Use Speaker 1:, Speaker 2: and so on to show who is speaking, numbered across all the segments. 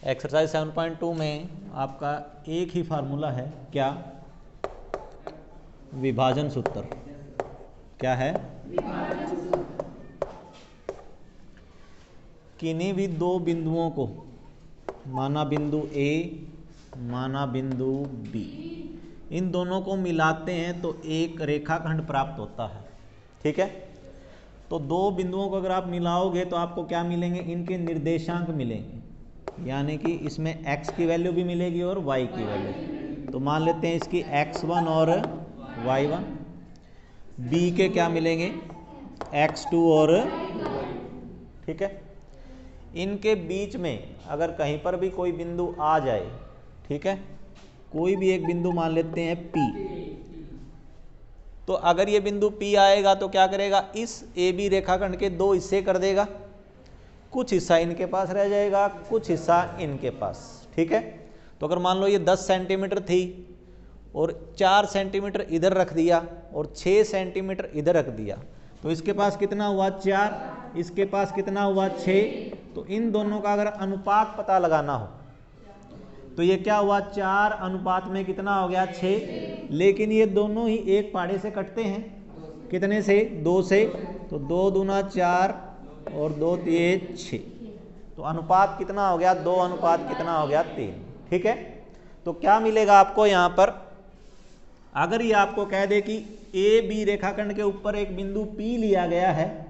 Speaker 1: Exercise 7.2 में आपका एक ही फार्मूला है, क्या? विभाजन सूत्र। क्या है? किन्हीं भी दो बिंदुओं को, माना बिंदु ए, माना बिंदु बी, इन दोनों को मिलाते हैं तो एक रेखाखंड प्राप्त होता है। ठीक है, तो दो बिंदुओं को अगर आप मिलाओगे तो आपको क्या मिलेंगे? इनके निर्देशांक मिलेंगे, यानी कि इसमें x की वैल्यू भी मिलेगी और y की वैल्यू। तो मान लेते हैं इसकी x1 और y1, b के क्या मिलेंगे? x2 और, ठीक है। इनके बीच में अगर कहीं पर भी कोई बिंदु आ जाए, ठीक है, कोई भी एक बिंदु मान लेते हैं P, तो अगर ये बिंदु P आएगा तो क्या करेगा? इस AB रेखाखंड के दो हिस्से कर देगा, कुछ हिस्सा इनके पास रह जाएगा, कुछ हिस्सा इनके पास। ठीक है, तो अगर मान लो ये 10 सेंटीमीटर थी और 4 सेंटीमीटर इधर रख दिया और 6 सेंटीमीटर इधर रख दिया, तो इसके पास कितना हुआ? 4, इसके पास कितना हुआ? 6। तो इन दोनों का अगर अनुपात पता लगाना हो तो ये क्या हुआ? 4 अनुपात में कितना हो गया? 6। लेकिन ये दोनों ही एक पाड़े से कटते हैं, कितने से? 2 से। तो 2 दूना 4 और 2 तिये 6, तो अनुपात कितना हो गया? 2 अनुपात कितना हो गया? 3। ठीक है, तो क्या मिलेगा आपको यहाँ पर? अगर ये आपको कह दे कि ए बी रेखाखंड के ऊपर एक बिंदु P लिया गया है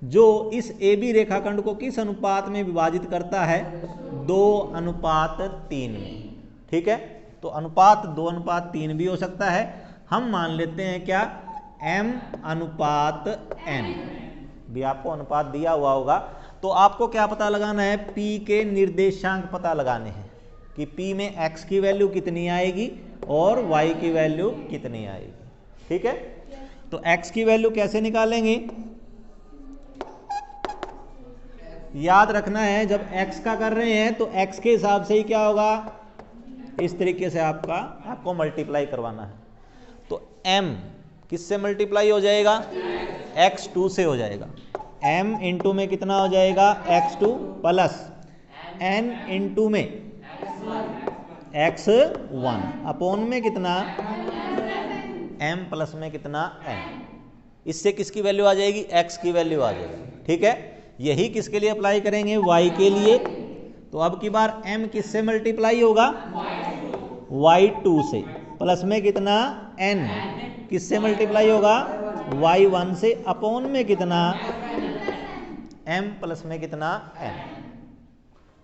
Speaker 1: जो इस ए बी रेखाखंड को किस अनुपात में विभाजित करता है? 2:3 में। ठीक है, तो अनुपात 2:3 भी हो सकता है। हम मान लेते हैं क्या? m/n भी आपको अनुपात दिया हुआ होगा। तो आपको क्या पता लगाना है? P के निर्देशांक पता लगाने हैं कि P में x की वैल्यू कितनी आएगी और y की वैल्यू कितनी आएगी। ठीक है, तो x की वैल्यू कैसे निकालेंगे? याद रखना है, जब x का कर रहे हैं तो x के हिसाब से ही क्या होगा? इस तरीके से आपको मल्टीप्लाई करवाना है। तो m किससे मल्टीप्लाई हो जाएगा? x2 से हो जाएगा। m इंटू में कितना हो जाएगा? x2 प्लस n इंटू में x1 अपोन में कितना? m प्लस में कितना? n। इससे किसकी वैल्यू आ जाएगी? x की वैल्यू आ जाएगी। ठीक है, यही किसके लिए अप्लाई करेंगे? y के लिए। तो अब की बार m किससे मल्टीप्लाई होगा? y2 से, प्लस में कितना? n किससे मल्टीप्लाई होगा? y1 से, अपोन में कितना? m प्लस में कितना? n।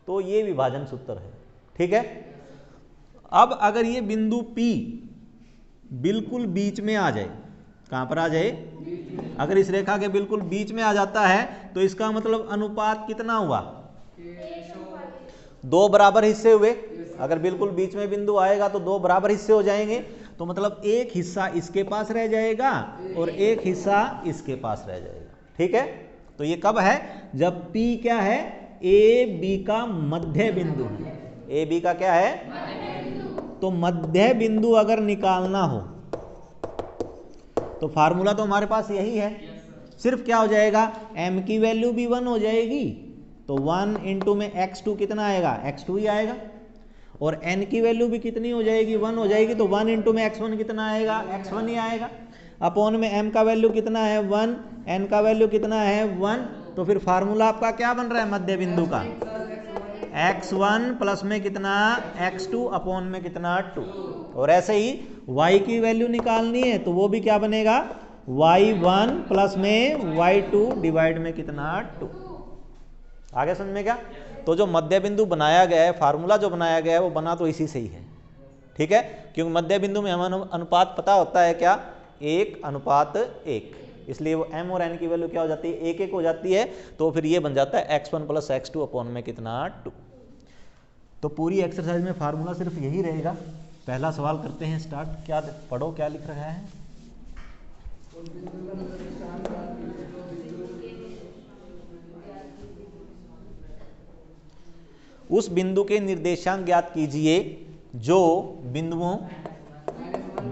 Speaker 1: तो ये विभाजन सूत्र है। ठीक है, अब अगर ये बिंदु P बिल्कुल बीच में आ जाए, कहां पर आ जाए? अगर इस रेखा के बिल्कुल बीच में आ जाता है तो इसका मतलब अनुपात कितना हुआ? 2 बराबर हिस्से हुए। अगर बिल्कुल बीच में बिंदु आएगा तो 2 बराबर हिस्से हो जाएंगे, तो मतलब एक हिस्सा इसके पास रह जाएगा और एक हिस्सा इसके पास रह जाएगा। ठीक है, तो ये कब है? जब P क्या है? ए बी का मध्य बिंदु है। ए बी का क्या है? तो मध्य बिंदु अगर निकालना हो तो फार्मूला तो हमारे पास यही है। सिर्फ क्या हो जाएगा? m की वैल्यू भी 1 हो जाएगी, तो 1 इंटू में x2 कितना आएगा? x2 ही आएगा। और n की वैल्यू भी कितनी हो जाएगी? 1 हो जाएगी, तो 1 इंटू में x1 कितना आएगा? x1 ही आएगा। अपोन में m का वैल्यू कितना है? 1, n का वैल्यू कितना है? 1। तो फिर फार्मूला आपका क्या बन रहा है मध्य बिंदु का? x1 प्लस में कितना? x2 अपोन में कितना? 2। और ऐसे ही y की वैल्यू निकालनी है तो वो भी क्या बनेगा? y1 प्लस में y2 डिवाइड में कितना? 2। आगे समझ में क्या? तो जो मध्य बिंदु बनाया गया है, फार्मूला जो बनाया गया है, वो बना तो इसी से ही है। ठीक है, क्योंकि मध्य बिंदु में हमें अनुपात पता होता है क्या? 1:1, इसलिए वो m और n की वैल्यू क्या हो जाती है? 1:1 हो जाती है। तो फिर ये बन जाता है x1 प्लस x2 अपोन में कितना? 2। तो पूरी एक्सरसाइज में फार्मूला सिर्फ यही रहेगा। पहला सवाल करते हैं स्टार्ट। क्या पढ़ो, क्या लिख रहा है? उस बिंदु के निर्देशांक ज्ञात कीजिए जो बिंदुओं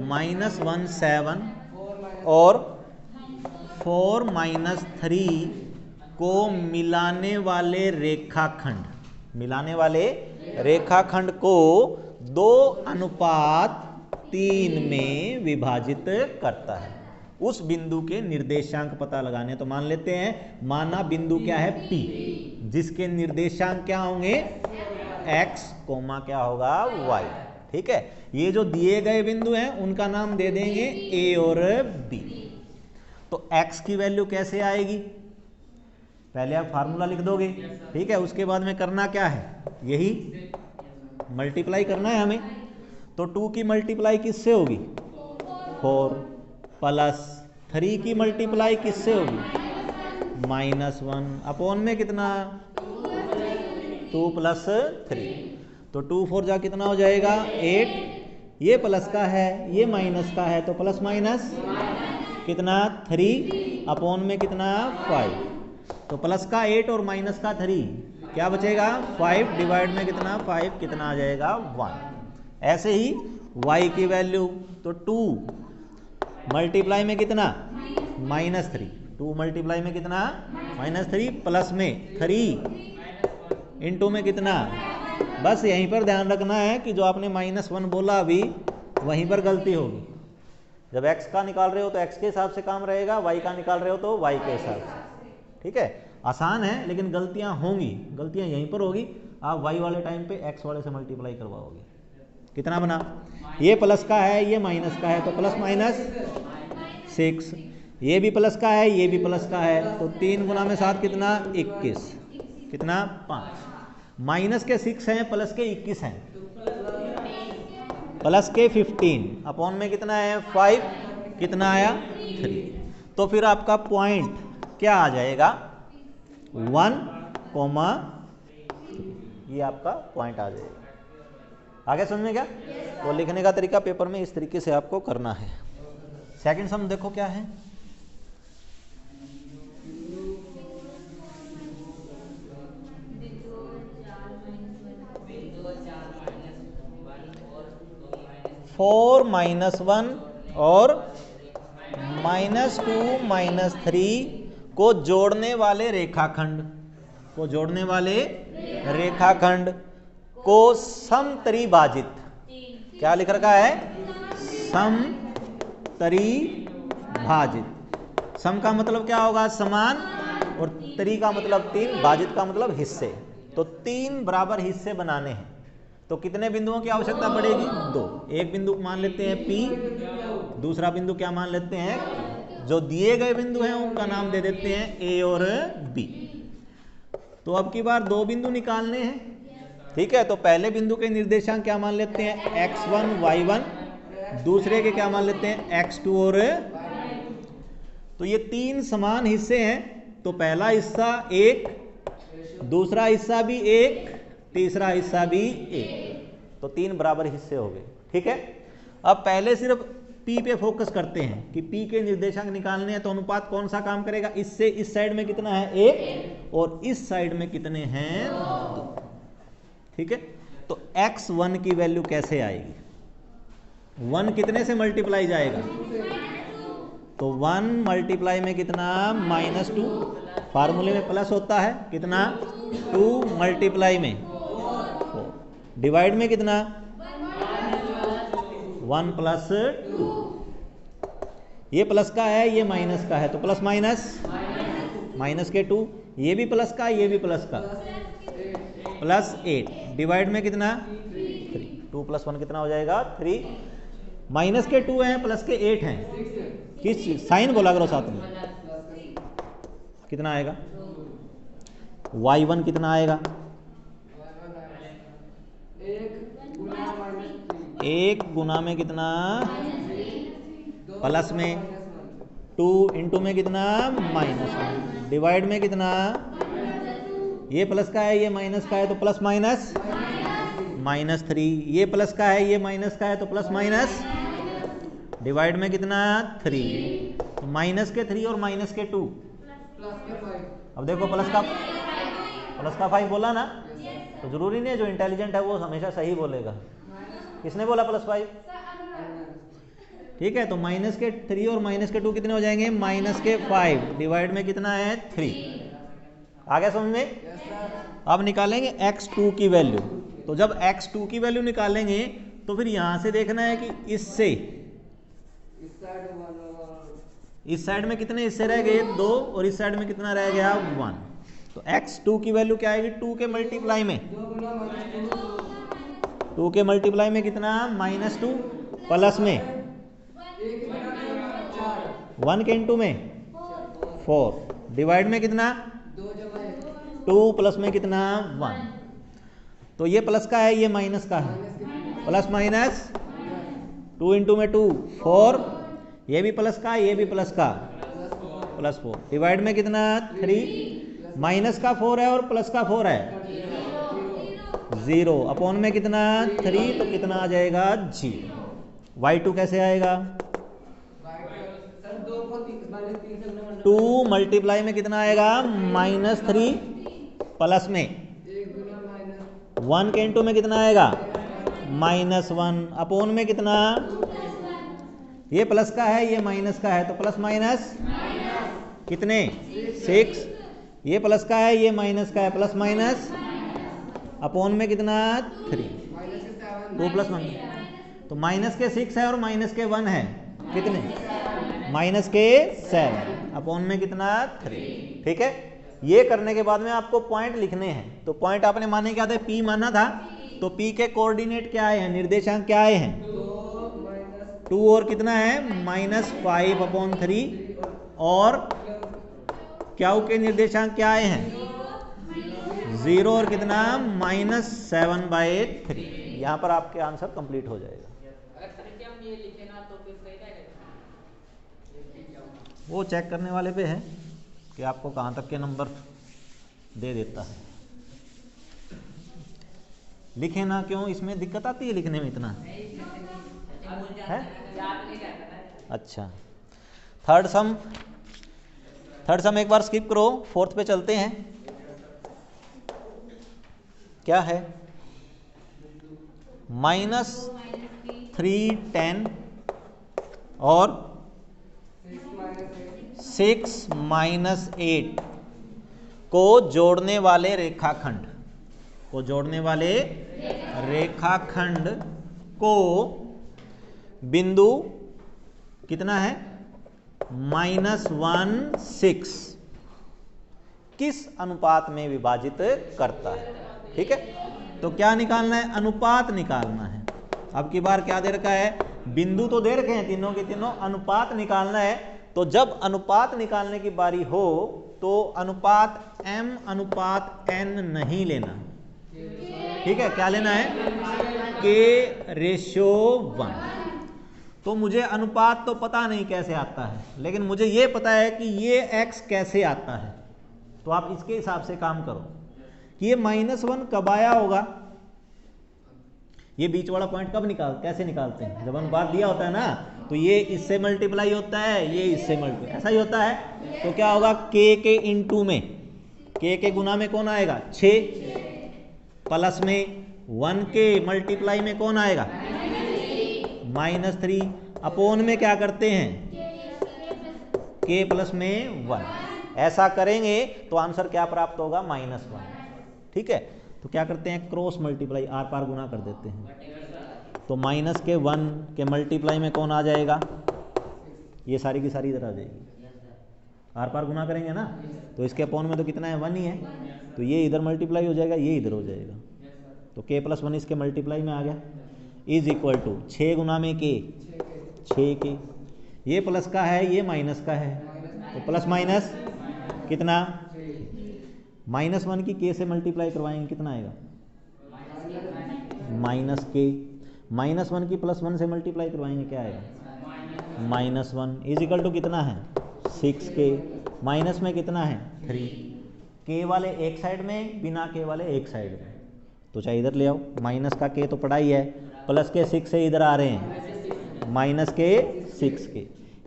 Speaker 1: -1 7 और 4 -3 को मिलाने वाले रेखाखंड रेखाखंड को 2:3 में विभाजित करता है। उस बिंदु के निर्देशांक पता लगाने, तो मान लेते हैं माना बिंदु क्या है P, जिसके निर्देशांक क्या होंगे x, क्या होगा y। ठीक है, ये जो दिए गए बिंदु हैं उनका नाम दे देंगे A और B। तो x की वैल्यू कैसे आएगी, पहले आप फार्मूला लिख दोगे, ठीक है, उसके बाद में करना क्या है, यही मल्टीप्लाई करना है हमें। तो 2 की मल्टीप्लाई किससे होगी 4, प्लस 3 की मल्टीप्लाई किससे होगी -1, अपॉन में कितना 2 + 3, तो 2 4 जा कितना हो जाएगा 8, ये प्लस का है ये माइनस का है, तो प्लस माइनस कितना 3, अपॉन में कितना 5, तो प्लस का 8 और माइनस का 3 क्या बचेगा 5, डिवाइड में कितना 5, कितना आ जाएगा 1। ऐसे ही y की वैल्यू, तो 2 मल्टीप्लाई में कितना -3, 2 मल्टीप्लाई में कितना -3, प्लस में 3 इंटू में कितना, बस यहीं पर ध्यान रखना है कि जो आपने -1 बोला अभी वहीं पर गलती होगी। जब x का निकाल रहे हो तो x के हिसाब से काम रहेगा, y का निकाल रहे हो तो y के हिसाब से। ठीक है, आसान है लेकिन गलतियां होंगी, गलतियां यहीं पर होगी। आप y वाले टाइम पे x वाले से मल्टीप्लाई करवाओगे, कितना बना, ये प्लस का है ये माइनस का है, तो प्लस माइनस 6, ये भी प्लस का है ये भी प्लस का है, तो 3 गुना में 7 कितना 21, कितना 5, माइनस के 6 हैं प्लस के 21 हैं, प्लस के 15, अपॉन में कितना है 5, कितना आया 3। तो फिर आपका पॉइंट क्या आ जाएगा 1, ये आपका पॉइंट आ जाएगा। आगे समझ में क्या, तो लिखने का तरीका पेपर में इस तरीके से आपको करना है। सेकंड सम देखो क्या है, फोर -1 और -2 -3 को जोड़ने वाले रेखाखंड को समत्रिभाजित, क्या लिख रखा है समत्रिभाजित। सम का मतलब क्या होगा समान, और त्रि का मतलब 3, भाजित का मतलब हिस्से, तो 3 बराबर हिस्से बनाने हैं। तो कितने बिंदुओं की आवश्यकता पड़ेगी 2, एक बिंदु मान लेते हैं P, दूसरा बिंदु क्या मान लेते हैं, जो दिए गए बिंदु हैं उनका नाम दे देते हैं A और B। तो अब की बार 2 बिंदु निकालने हैं, ठीक है, तो पहले बिंदु के निर्देशांक क्या मान लेते हैं x1 y1, दूसरे के क्या मान लेते हैं x2 और, तो ये 3 समान हिस्से हैं, तो पहला हिस्सा 1, दूसरा हिस्सा भी 1, तीसरा हिस्सा भी 1, तो 3 बराबर हिस्से हो गए। ठीक है, अब पहले सिर्फ P पे फोकस करते हैं कि P के निर्देशांक निकालने हैं, तो अनुपात कौन सा काम करेगा, इससे इस साइड में कितना है 1 और इस साइड में कितने हैं 2। ठीक है, तो x1 की वैल्यू कैसे आएगी, 1 कितने से मल्टीप्लाई जाएगा, तो 1 मल्टीप्लाई में कितना -2, फार्मूले में प्लस होता है, कितना 2 मल्टीप्लाई में 4, डिवाइड में कितना 1 + 2, ये प्लस का है ये माइनस का है, तो प्लस माइनस के 2, ये भी प्लस का ये भी प्लस का, +8, डिवाइड में कितना 3, 2 + 1 कितना हो जाएगा 3, माइनस के 2 हैं प्लस के 8 हैं, किस साइन बोला करो साथ में, कितना आएगा y1 कितना आएगा 1 गुना में कितना प्लस में 2 इंटू में कितना -1, डिवाइड में कितना, ये प्लस का है ये माइनस का है, तो प्लस -3, ये प्लस का है ये माइनस का है, तो प्लस माइनस, डिवाइड में कितना 3, तो माइनस के 3 और माइनस के 2, अब देखो प्लस का 5 बोला ना, तो जरूरी नहीं है जो इंटेलिजेंट है वो हमेशा सही बोलेगा, किसने बोला +5, ठीक है, तो माइनस के 3 और माइनस के 2 कितने हो जाएंगे -5, डिवाइड में कितना है 3। आ गया समझ में। अब निकालेंगे x2 की वैल्यू, तो जब x2 की वैल्यू निकालेंगे तो फिर यहां से देखना है कि इससे इस साइड में कितने हिस्से रह गए 2 और इस साइड में कितना रह गया 1। तो x2 की वैल्यू क्या आएगी 2 के मल्टीप्लाई में 2 के मल्टीप्लाई में कितना -2 प्लस में 1 के इंटू में 4 डिवाइड में कितना 2 प्लस में कितना 1। तो ये प्लस का है ये माइनस का है प्लस माइनस 2 इंटू में 2 4 ये भी प्लस का ये भी प्लस का +4 डिवाइड में कितना 3 माइनस का 4 है और प्लस का 4 है 0 अपॉन में कितना 3 तो कितना आ जाएगा 0। y2 कैसे आएगा 2 मल्टीप्लाई में कितना आएगा -3 प्लस में 1 के इंटू में कितना आएगा -1 अपॉन में कितना ये प्लस का है ये माइनस का है तो प्लस माइनस कितने 6 ये प्लस का है ये माइनस का है प्लस माइनस अपॉन में कितना 3 2 + 1 तो माइनस के 6 है और माइनस के 1 है कितने माइनस के 7 अपॉन में कितना 3। ठीक है ये करने के बाद में आपको पॉइंट लिखने हैं। तो पॉइंट आपने माने क्या थे P माना था तो P के कोऑर्डिनेट क्या आए हैं निर्देशांक क्या आए हैं 2 और कितना है -5/3 और क्यू के निर्देशांक क्या आए हैं 0 और कितना -7/3। यहाँ पर आपके आंसर कंप्लीट हो जाएगा। वो चेक करने वाले पे है कि आपको कहाँ तक के नंबर दे देता है। लिखे ना क्यों इसमें दिक्कत आती है लिखने में इतना है? अच्छा थर्ड सम एक बार स्किप करो 4th पे चलते हैं। क्या है -3 10 और 6 -8 को जोड़ने वाले रेखाखंड को बिंदु कितना है -1 6 किस अनुपात में विभाजित करता है। ठीक है तो क्या निकालना है अनुपात निकालना है। अब की बार क्या दे रखा है बिंदु तो दे रखे हैं तीनों के तीनों अनुपात निकालना है। तो जब अनुपात निकालने की बारी हो तो अनुपात m अनुपात n नहीं लेना। ठीक है क्या लेना है k/1। तो मुझे अनुपात तो पता नहीं कैसे आता है लेकिन मुझे ये पता है कि ये x कैसे आता है। तो आप इसके हिसाब से काम करो कि ये -1 कब आया होगा। ये बीच वाला पॉइंट कब कैसे निकालते हैं जब अनुपात दिया होता है ना तो ये इससे मल्टीप्लाई होता है ये इससे मल्टीप्लाई ऐसा ही होता है। तो क्या होगा k के इंटू में k के गुना में कौन आएगा 6 प्लस में 1 के मल्टीप्लाई में कौन आएगा -3 अपॉन में क्या करते हैं k प्लस में 1। ऐसा करेंगे तो आंसर क्या प्राप्त होगा -1। ठीक है तो क्या करते हैं क्रॉस मल्टीप्लाई आर पार गुना कर देते हैं तो -1 के मल्टीप्लाई में कौन आ जाएगा ये सारी की सारी इधर आ जाएगी आर पार गुना करेंगे ना तो इसके अपॉन में तो कितना है 1 ही है तो ये इधर मल्टीप्लाई हो जाएगा ये इधर हो जाएगा तो k + 1 इसके मल्टीप्लाई में आ गया इज इक्वल टू 6 गुना में k 6k ये प्लस का है ये माइनस का है तो प्लस माइनस कितना -1 की k से मल्टीप्लाई करवाएंगे कितना आएगा -k -1 की +1 से मल्टीप्लाई करवाएंगे क्या आएगा -1 इज इक्वल टू कितना है 6k माइनस में कितना है 3 k वाले एक साइड में बिना k वाले एक साइड में तो चाहे इधर ले आओ माइनस का k तो पढ़ा ही है प्लस के 6 से इधर आ रहे हैं -6k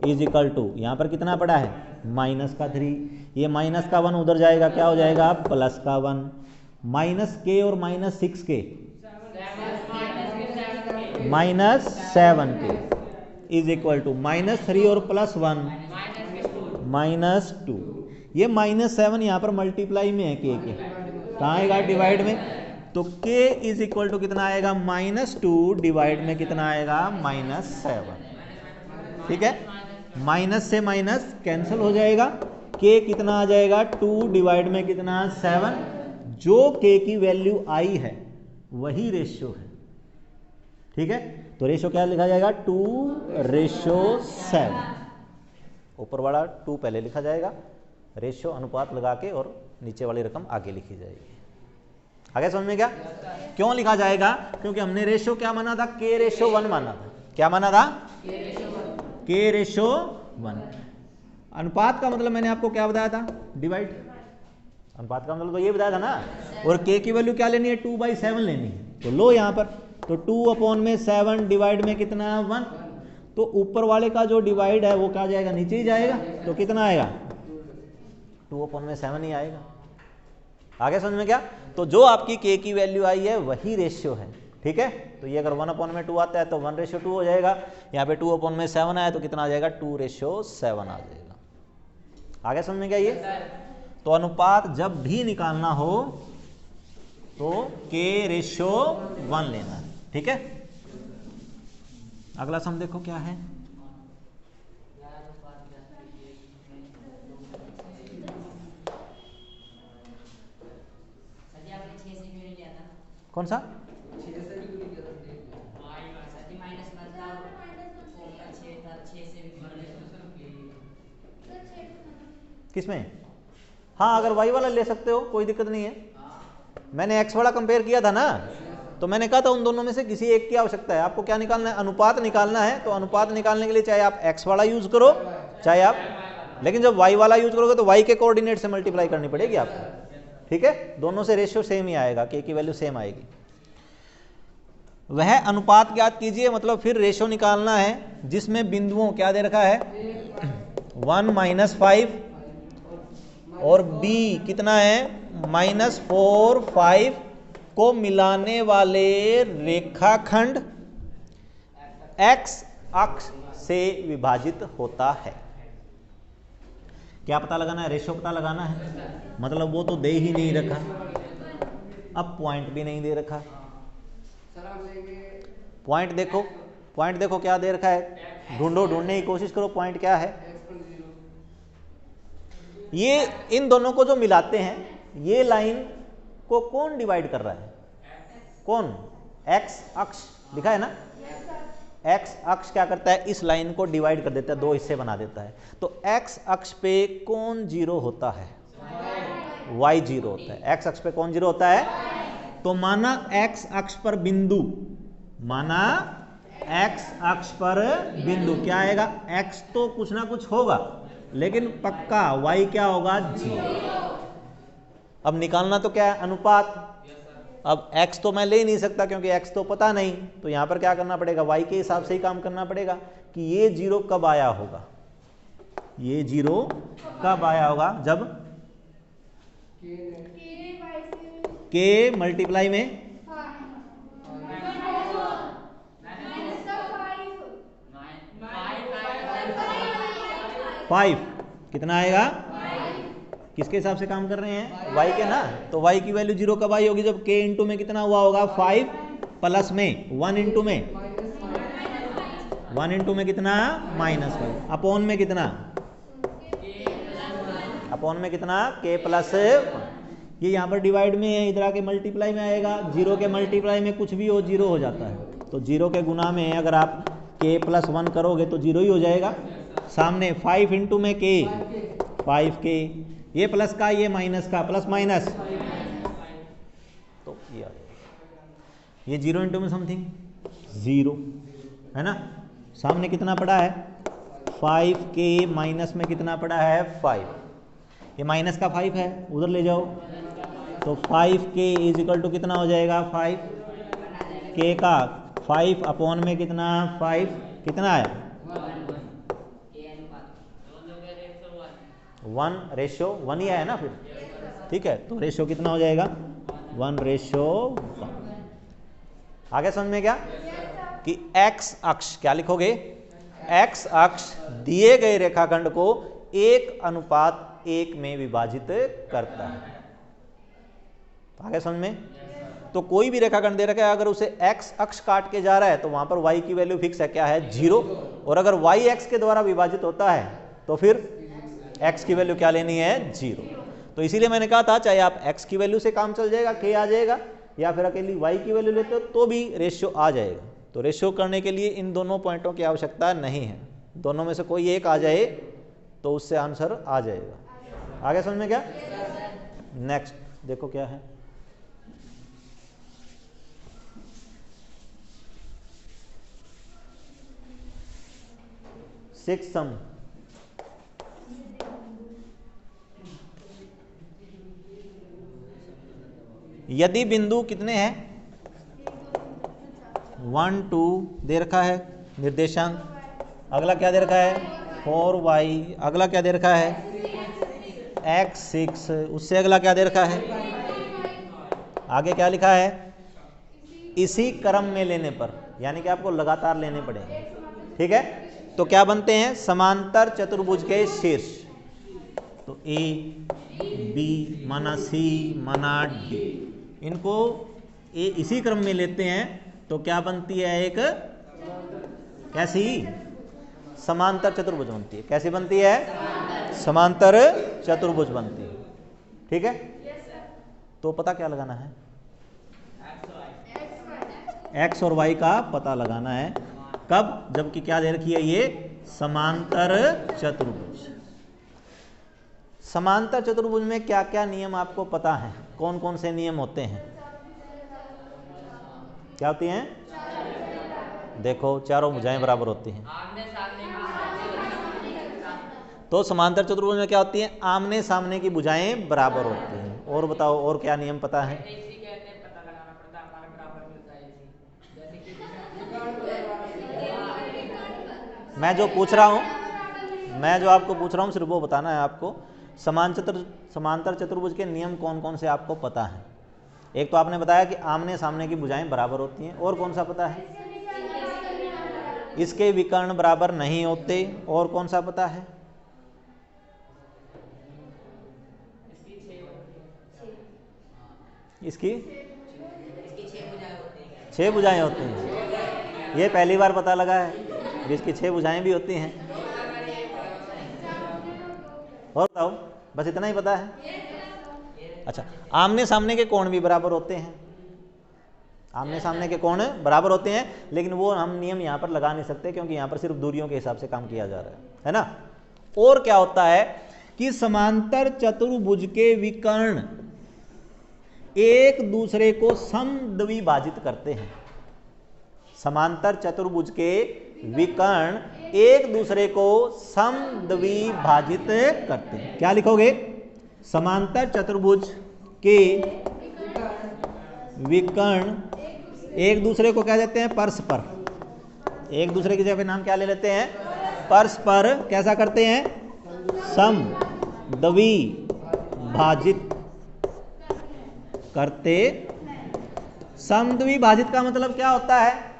Speaker 1: इज इक्वल टू यहाँ पर कितना पड़ा है -3 ये -1 उधर जाएगा क्या हो जाएगा +1 -k और -6k -7k is equal to -3 और +1 -2 ये -7 यहाँ पर मल्टीप्लाई में है k के कहाँ आएगा डिवाइड में तो k इज इक्वल टू कितना आएगा -2 डिवाइड में कितना आएगा -7। ठीक है, माइनस से माइनस कैंसिल हो जाएगा, k कितना आ जाएगा 2 डिवाइड में कितना 7। जो k की वैल्यू आई है वही रेशियो है। ठीक है, तो रेशियो क्या लिखा जाएगा 2:7। ऊपर वाला 2 पहले लिखा जाएगा, रेशियो अनुपात लगा के, और नीचे वाली रकम आगे लिखी जाएगी। आगे समझ में क्या? क्यों लिखा जाएगा? क्योंकि हमने रेशियो क्या माना था, k/1 माना था। क्या माना था? k/1। अनुपात का मतलब मैंने आपको क्या बताया था, डिवाइड। अनुपात का मतलब तो ये बताया था ना। और k की वैल्यू क्या लेनी है, 2/7 लेनी है। तो लो यहाँ पर, तो 2/7 डिवाइड में कितना 1। तो ऊपर वाले का जो डिवाइड है वो क्या जाएगा, नीचे ही जाएगा। तो कितना आएगा 2/7 ही आएगा। आगे समझ में क्या? तो जो आपकी k की वैल्यू आई है वही रेशियो है। ठीक है, तो ये अगर 1/2 आता है तो 1:2 हो जाएगा। यहाँ पे 2/7 आया तो कितना आ जाएगा 2:7 आ जाएगा। आगे समझ में क्या? ये तो अनुपात जब भी निकालना हो तो k/1 लेना है। ठीक है, अगला सम देखो क्या है। कौन सा? किसमें? हाँ, अगर y वाला ले सकते हो कोई दिक्कत नहीं है। मैंने x वाला कंपेयर किया था ना, तो मैंने कहा था उन दोनों में से किसी एक की आवश्यकता है। आपको क्या निकालना है, अनुपात निकालना है। तो अनुपात निकालने के लिए चाहे आप x वाला यूज करो, चाहे आप, लेकिन जब y वाला यूज करोगे तो y के कोऑर्डिनेट से मल्टीप्लाई करनी पड़ेगी आपको। ठीक है, दोनों से रेशियो सेम ही आएगा, k की वैल्यू सेम आएगी। वह अनुपात ज्ञात कीजिए, मतलब फिर रेशियो निकालना है जिसमें बिंदुओं क्या दे रखा है 1 -5 और b कितना है -4 5 को मिलाने वाले रेखाखंड x अक्ष से विभाजित होता है। क्या पता लगाना है, रेशियो पता लगाना है। मतलब वो तो दे ही नहीं रखा, अब पॉइंट भी नहीं दे रखा। पॉइंट देखो, पॉइंट देखो क्या दे रखा है, ढूंढो, ढूंढने की कोशिश करो पॉइंट क्या है। ये इन दोनों को जो मिलाते हैं, ये लाइन को कौन डिवाइड कर रहा है, कौन? x अक्ष लिखा है ना। x अक्ष क्या करता है, इस लाइन को डिवाइड कर देता है, 2 हिस्से बना देता है। तो x अक्ष पे कौन जीरो होता है, y जीरो होता है। x अक्ष पे कौन जीरो होता है? तो माना x अक्ष पर बिंदु, माना x अक्ष पर बिंदु क्या आएगा, x तो कुछ ना कुछ होगा, लेकिन पक्का y क्या होगा, जीरो। अब निकालना तो क्या है, अनुपात। अब x तो मैं ले नहीं सकता क्योंकि x तो पता नहीं, तो यहां पर क्या करना पड़ेगा, y के हिसाब से ही काम करना पड़ेगा कि ये जीरो कब आया होगा, ये जीरो कब आया होगा, जब k मल्टीप्लाई में 5 कितना आएगा, किसके हिसाब से काम कर रहे हैं, y के ना। तो y की वैल्यू जीरो कब आई होगी, जब k इंटू में कितना हुआ होगा 5 प्लस में 1 इंटू में 1 इंटू में कितना -5 अपॉन में कितना, अपॉन में कितना k प्लस। ये यहाँ पर डिवाइड में है, इधर आके मल्टीप्लाई में आएगा। जीरो के मल्टीप्लाई में कुछ भी हो जीरो हो जाता है, तो जीरो के गुना में अगर आप k प्लस 1 करोगे तो जीरो ही हो जाएगा। सामने 5 इंटू में k 5k, ये प्लस का ये माइनस का, प्लस माइनस, तो ये आ जाएगा। ये जीरो इंटू में समथिंग जीरो है ना। सामने कितना पड़ा है 5k, माइनस में कितना पड़ा है 5, ये माइनस का 5 है, उधर ले जाओ। तो 5k इज इक्वल टू कितना हो जाएगा 5k का 5 अपॉन में कितना 5, कितना आया 1:1 ही आया ना फिर। ठीक है, तो रेशियो कितना हो जाएगा 1:1। आगे समझ में क्या कि x अक्ष क्या लिखोगे, x अक्ष दिए गए रेखाखंड को 1:1 में विभाजित करता है। आगे समझ में, तो कोई भी रेखाखंड दे रखा है, अगर उसे x अक्ष काट के जा रहा है तो वहां पर y की वैल्यू फिक्स है, क्या है, 0। और अगर y x के द्वारा विभाजित होता है तो फिर x की वैल्यू क्या लेनी है, 0। तो इसीलिए मैंने कहा था चाहे आप x की वैल्यू से काम चल जाएगा, k आ जाएगा, या फिर अकेली y की वैल्यू लेते हो तो भी रेशियो आ जाएगा। तो रेशियो करने के लिए इन दोनों पॉइंटों की आवश्यकता नहीं है, दोनों में से कोई एक आ जाए तो उससे आंसर आ जाएगा। आगे समझ में क्या? नेक्स्ट देखो क्या है, सिक्स सम। यदि बिंदु कितने हैं, 1 2 दे रखा है निर्देशांक, अगला क्या दे रखा है 4y, अगला क्या दे रखा है x 6, उससे अगला क्या दे रखा है, आगे क्या लिखा है, इसी क्रम में लेने पर, यानी कि आपको लगातार लेने पड़ेंगे। ठीक है, तो क्या बनते हैं, समांतर चतुर्भुज के शीर्ष। तो a b माना c माना d, इनको ए इसी क्रम में लेते हैं तो क्या बनती है, एक कैसी, समांतर चतुर्भुज बनती है। कैसी बनती है, समांतर चतुर्भुज बनती है। ठीक है, तो पता क्या लगाना है, x और y का पता लगाना है। कब, जबकि क्या दे रखी है, ये समांतर चतुर्भुज। समांतर चतुर्भुज में क्या क्या नियम आपको पता है, कौन कौन से नियम होते हैं, क्या होती हैं, देखो चारों भुजाएं बराबर होती हैं। तो समांतर चतुर्भुज में क्या होती है, आमने सामने की भुजाएं बराबर होती हैं। और बताओ और क्या नियम पता है, मैं जो पूछ रहा हूं, मैं जो आपको पूछ रहा हूं सिर्फ वो बताना है आपको। समांतर चतुर्भुज के नियम कौन कौन से आपको पता है। एक तो आपने बताया कि आमने सामने की भुजाएं बराबर होती हैं, और कौन सा पता है, इसके विकर्ण बराबर नहीं होते, और कौन सा पता है, इसकी 6 भुजाएं होती हैं। ये पहली बार पता लगा है, इसकी 6 भुजाएं भी होती हैं। और बताओ, बस इतना ही पता है। अच्छा, आमने सामने के कोण भी बराबर होते हैं, आमने सामने के कोण बराबर होते हैं, लेकिन वो हम नियम यहाँ पर लगा नहीं सकते क्योंकि यहाँ पर सिर्फ दूरियों के हिसाब से काम किया जा रहा है ना। और क्या होता है कि समांतर चतुर्भुज के विकर्ण एक दूसरे को समद्विभाजित करते हैं। समांतर चतुर्भुज के विकर्ण एक दूसरे को समद्विभाजित करते हैं। क्या लिखोगे, समांतर चतुर्भुज के विकर्ण एक दूसरे को क्या देते हैं, परस्पर, एक दूसरे की जगह नाम क्या ले लेते हैं, परस्पर कैसा करते हैं, समद्विभाजित करते। समद्विभाजित का मतलब क्या होता है,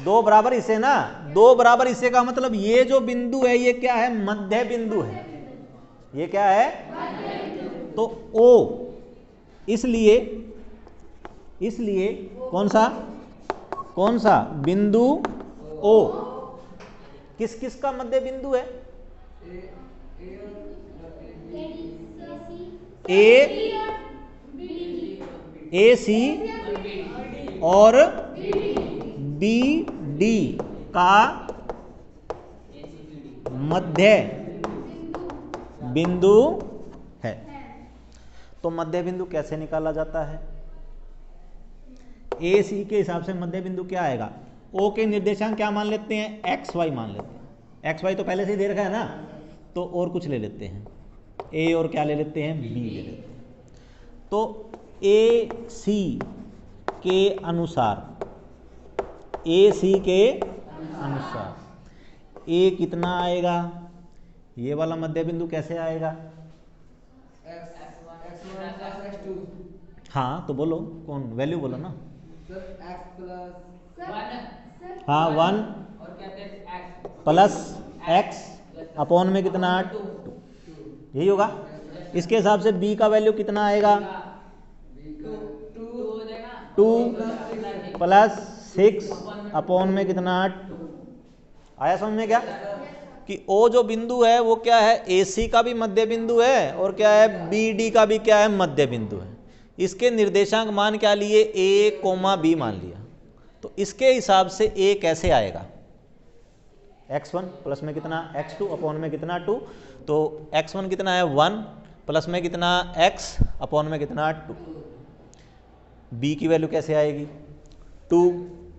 Speaker 1: दो बराबर हिस्से ना। दो बराबर हिस्से का मतलब ये जो बिंदु है ये क्या है, मध्य बिंदु है, ये क्या है, तो O, इसलिए कौन सा बिंदु O किस किस का मध्य बिंदु है, ए सी और बी डी का मध्य बिंदु है। तो मध्य बिंदु कैसे निकाला जाता है, ए सी के हिसाब से मध्य बिंदु क्या आएगा, ओ के निर्देशांक क्या मान लेते हैं, एक्स वाई मान लेते हैं। एक्स वाई तो पहले से ही दे रखा है ना, तो और कुछ ले लेते हैं, ए और क्या ले लेते हैं, बी ले लेते हैं। तो ए सी के अनुसार, ए सी के अनुसार ए कितना आएगा, ये वाला मध्य बिंदु कैसे आएगा, हाँ तो बोलो, कौन वैल्यू बोलो ना, हाँ 1 प्लस एक्स अपॉन में कितना 2, यही होगा। इसके हिसाब से b का वैल्यू कितना आएगा, 2 प्लस 6 अपॉन में कितना 2। आया समझ में क्या कि ओ जो बिंदु है वो क्या है, AC का भी मध्य बिंदु है और क्या है, BD का भी क्या है, मध्य बिंदु है। इसके निर्देशांक मान क्या लिए, A, B मान लिया। तो इसके हिसाब से A कैसे आएगा, x1 प्लस में कितना x2 अपॉन में कितना 2। तो x1 कितना है 1 प्लस में कितना x अपॉन में कितना 2। B की वैल्यू कैसे आएगी, 2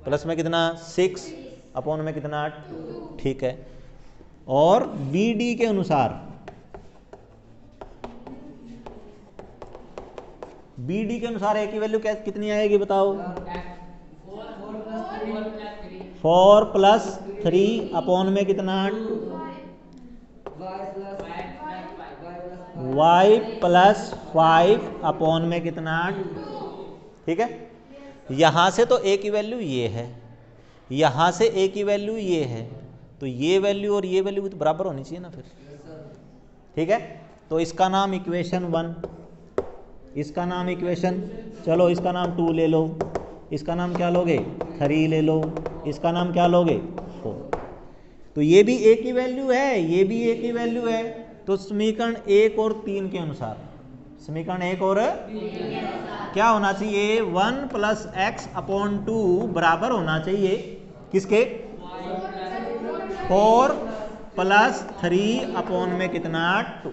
Speaker 1: प्लस में कितना 6 अपॉन में कितना 2। ठीक है, और BD के अनुसार, BD के अनुसार A की वैल्यू कितनी आएगी बताओ, 4 प्लस 3 अपॉन में कितना 2। y प्लस 5 अपॉन में कितना 2। ठीक है, यहां से तो A की वैल्यू ये है, यहां से A की वैल्यू ये है, तो ये वैल्यू और ये वैल्यू तो बराबर होनी चाहिए ना फिर। ठीक है, तो इसका नाम इक्वेशन 1, इसका नाम इक्वेशन, चलो इसका नाम 2 ले लो, इसका नाम क्या लोगे 3 ले लो, इसका नाम क्या लोगे 4। तो ये भी A की वैल्यू है, ये भी A की वैल्यू है। तो समीकरण 1 और 3 के अनुसार, समीकरण 1 और क्या होना चाहिए, 1 प्लस एक्स अपॉन 2 बराबर होना चाहिए किसके, 4 प्लस 3 अपॉन में कितना 2।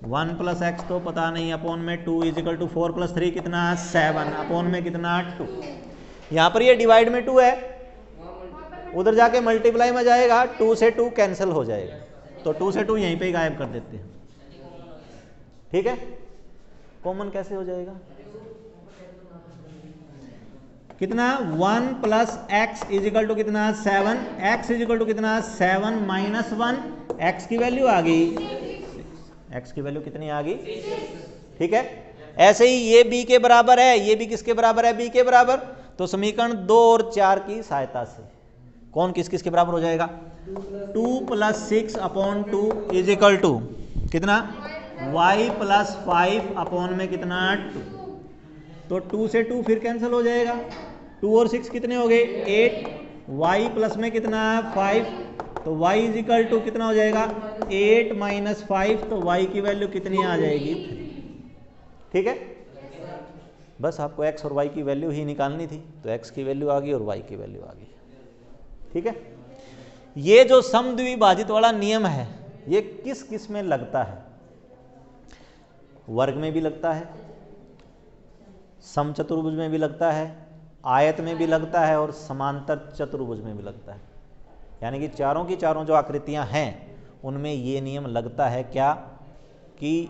Speaker 1: 1 प्लस एक्स तो पता नहीं, अपॉन में 2 इजिकल टू 4 प्लस 3 कितना 7 अपॉन में कितना 2। यहाँ पर ये डिवाइड में 2 है, उधर जाके मल्टीप्लाई में जाएगा, 2 से 2 कैंसिल हो जाएगा, तो 2 से 2 यहीं पे ही गायब कर देते हैं। ठीक है, कॉमन कैसे हो जाएगा, कितना 1 प्लस एक्स इजिकल टू कितना 7, एक्स इजिकल टू कितना 7 माइनस 1, एक्स की वैल्यू आ गई, एक्स की वैल्यू कितनी आ गई। ठीक है, ऐसे ही ये b के बराबर है, ये भी किसके बराबर है, b के बराबर। तो समीकरण 2 और 4 की सहायता से कौन किस किस के बराबर हो जाएगा, 2 plus 6 upon 2 is equal to कितना y प्लस 5 अपॉन में कितना 2। तो 2 से 2 फिर कैंसिल हो जाएगा, 2 और 6 कितने हो गए 8, y प्लस में कितना 5, तो y इज इक्वल टू कितना हो जाएगा 8 माइनस 5, तो y की वैल्यू कितनी आ जाएगी 3। ठीक है, बस आपको x और y की वैल्यू ही निकालनी थी, तो x की वैल्यू आ गई और y की वैल्यू आ गई। ठीक है, ये जो समद्विभाजित वाला नियम है ये किस किस में लगता है, वर्ग में भी लगता है, समचतुर्भुज में भी लगता है, आयत में भी लगता है और समांतर चतुर्भुज में भी लगता है। यानी कि चारों की चारों जो आकृतियां हैं उनमें ये नियम लगता है क्या, कि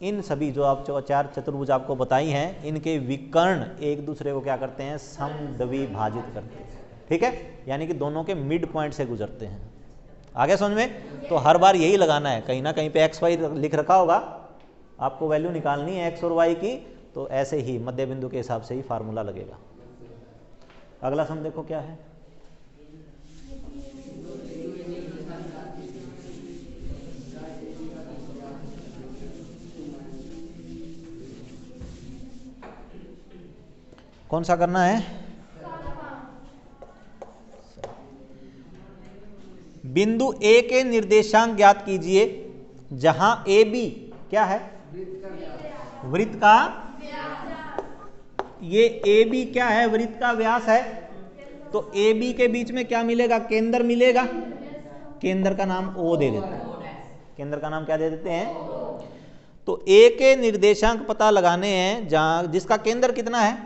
Speaker 1: इन सभी जो आप चार चतुर्भुज आपको बताई हैं इनके विकर्ण एक दूसरे को क्या करते हैं, समद्विभाजित करते हैं। ठीक है, यानी कि दोनों के मिड पॉइंट से गुजरते हैं। आगे समझ में, तो हर बार यही लगाना है, कहीं ना कहीं पे एक्स वाई लिख रखा होगा, आपको वैल्यू निकालनी है एक्स और वाई की, तो ऐसे ही मध्य बिंदु के हिसाब से ही फार्मूला लगेगा। अगला सम देखो क्या है, कौन सा करना है, बिंदु A के निर्देशांक ज्ञात कीजिए जहां AB क्या है, वृत्त का, ये AB क्या है, वृत्त का व्यास है। तो AB के बीच में क्या मिलेगा, केंद्र मिलेगा, केंद्र का नाम O दे देते हैं, केंद्र का नाम क्या दे देते हैं। तो A के निर्देशांक पता लगाने हैं जहां जिसका केंद्र कितना है,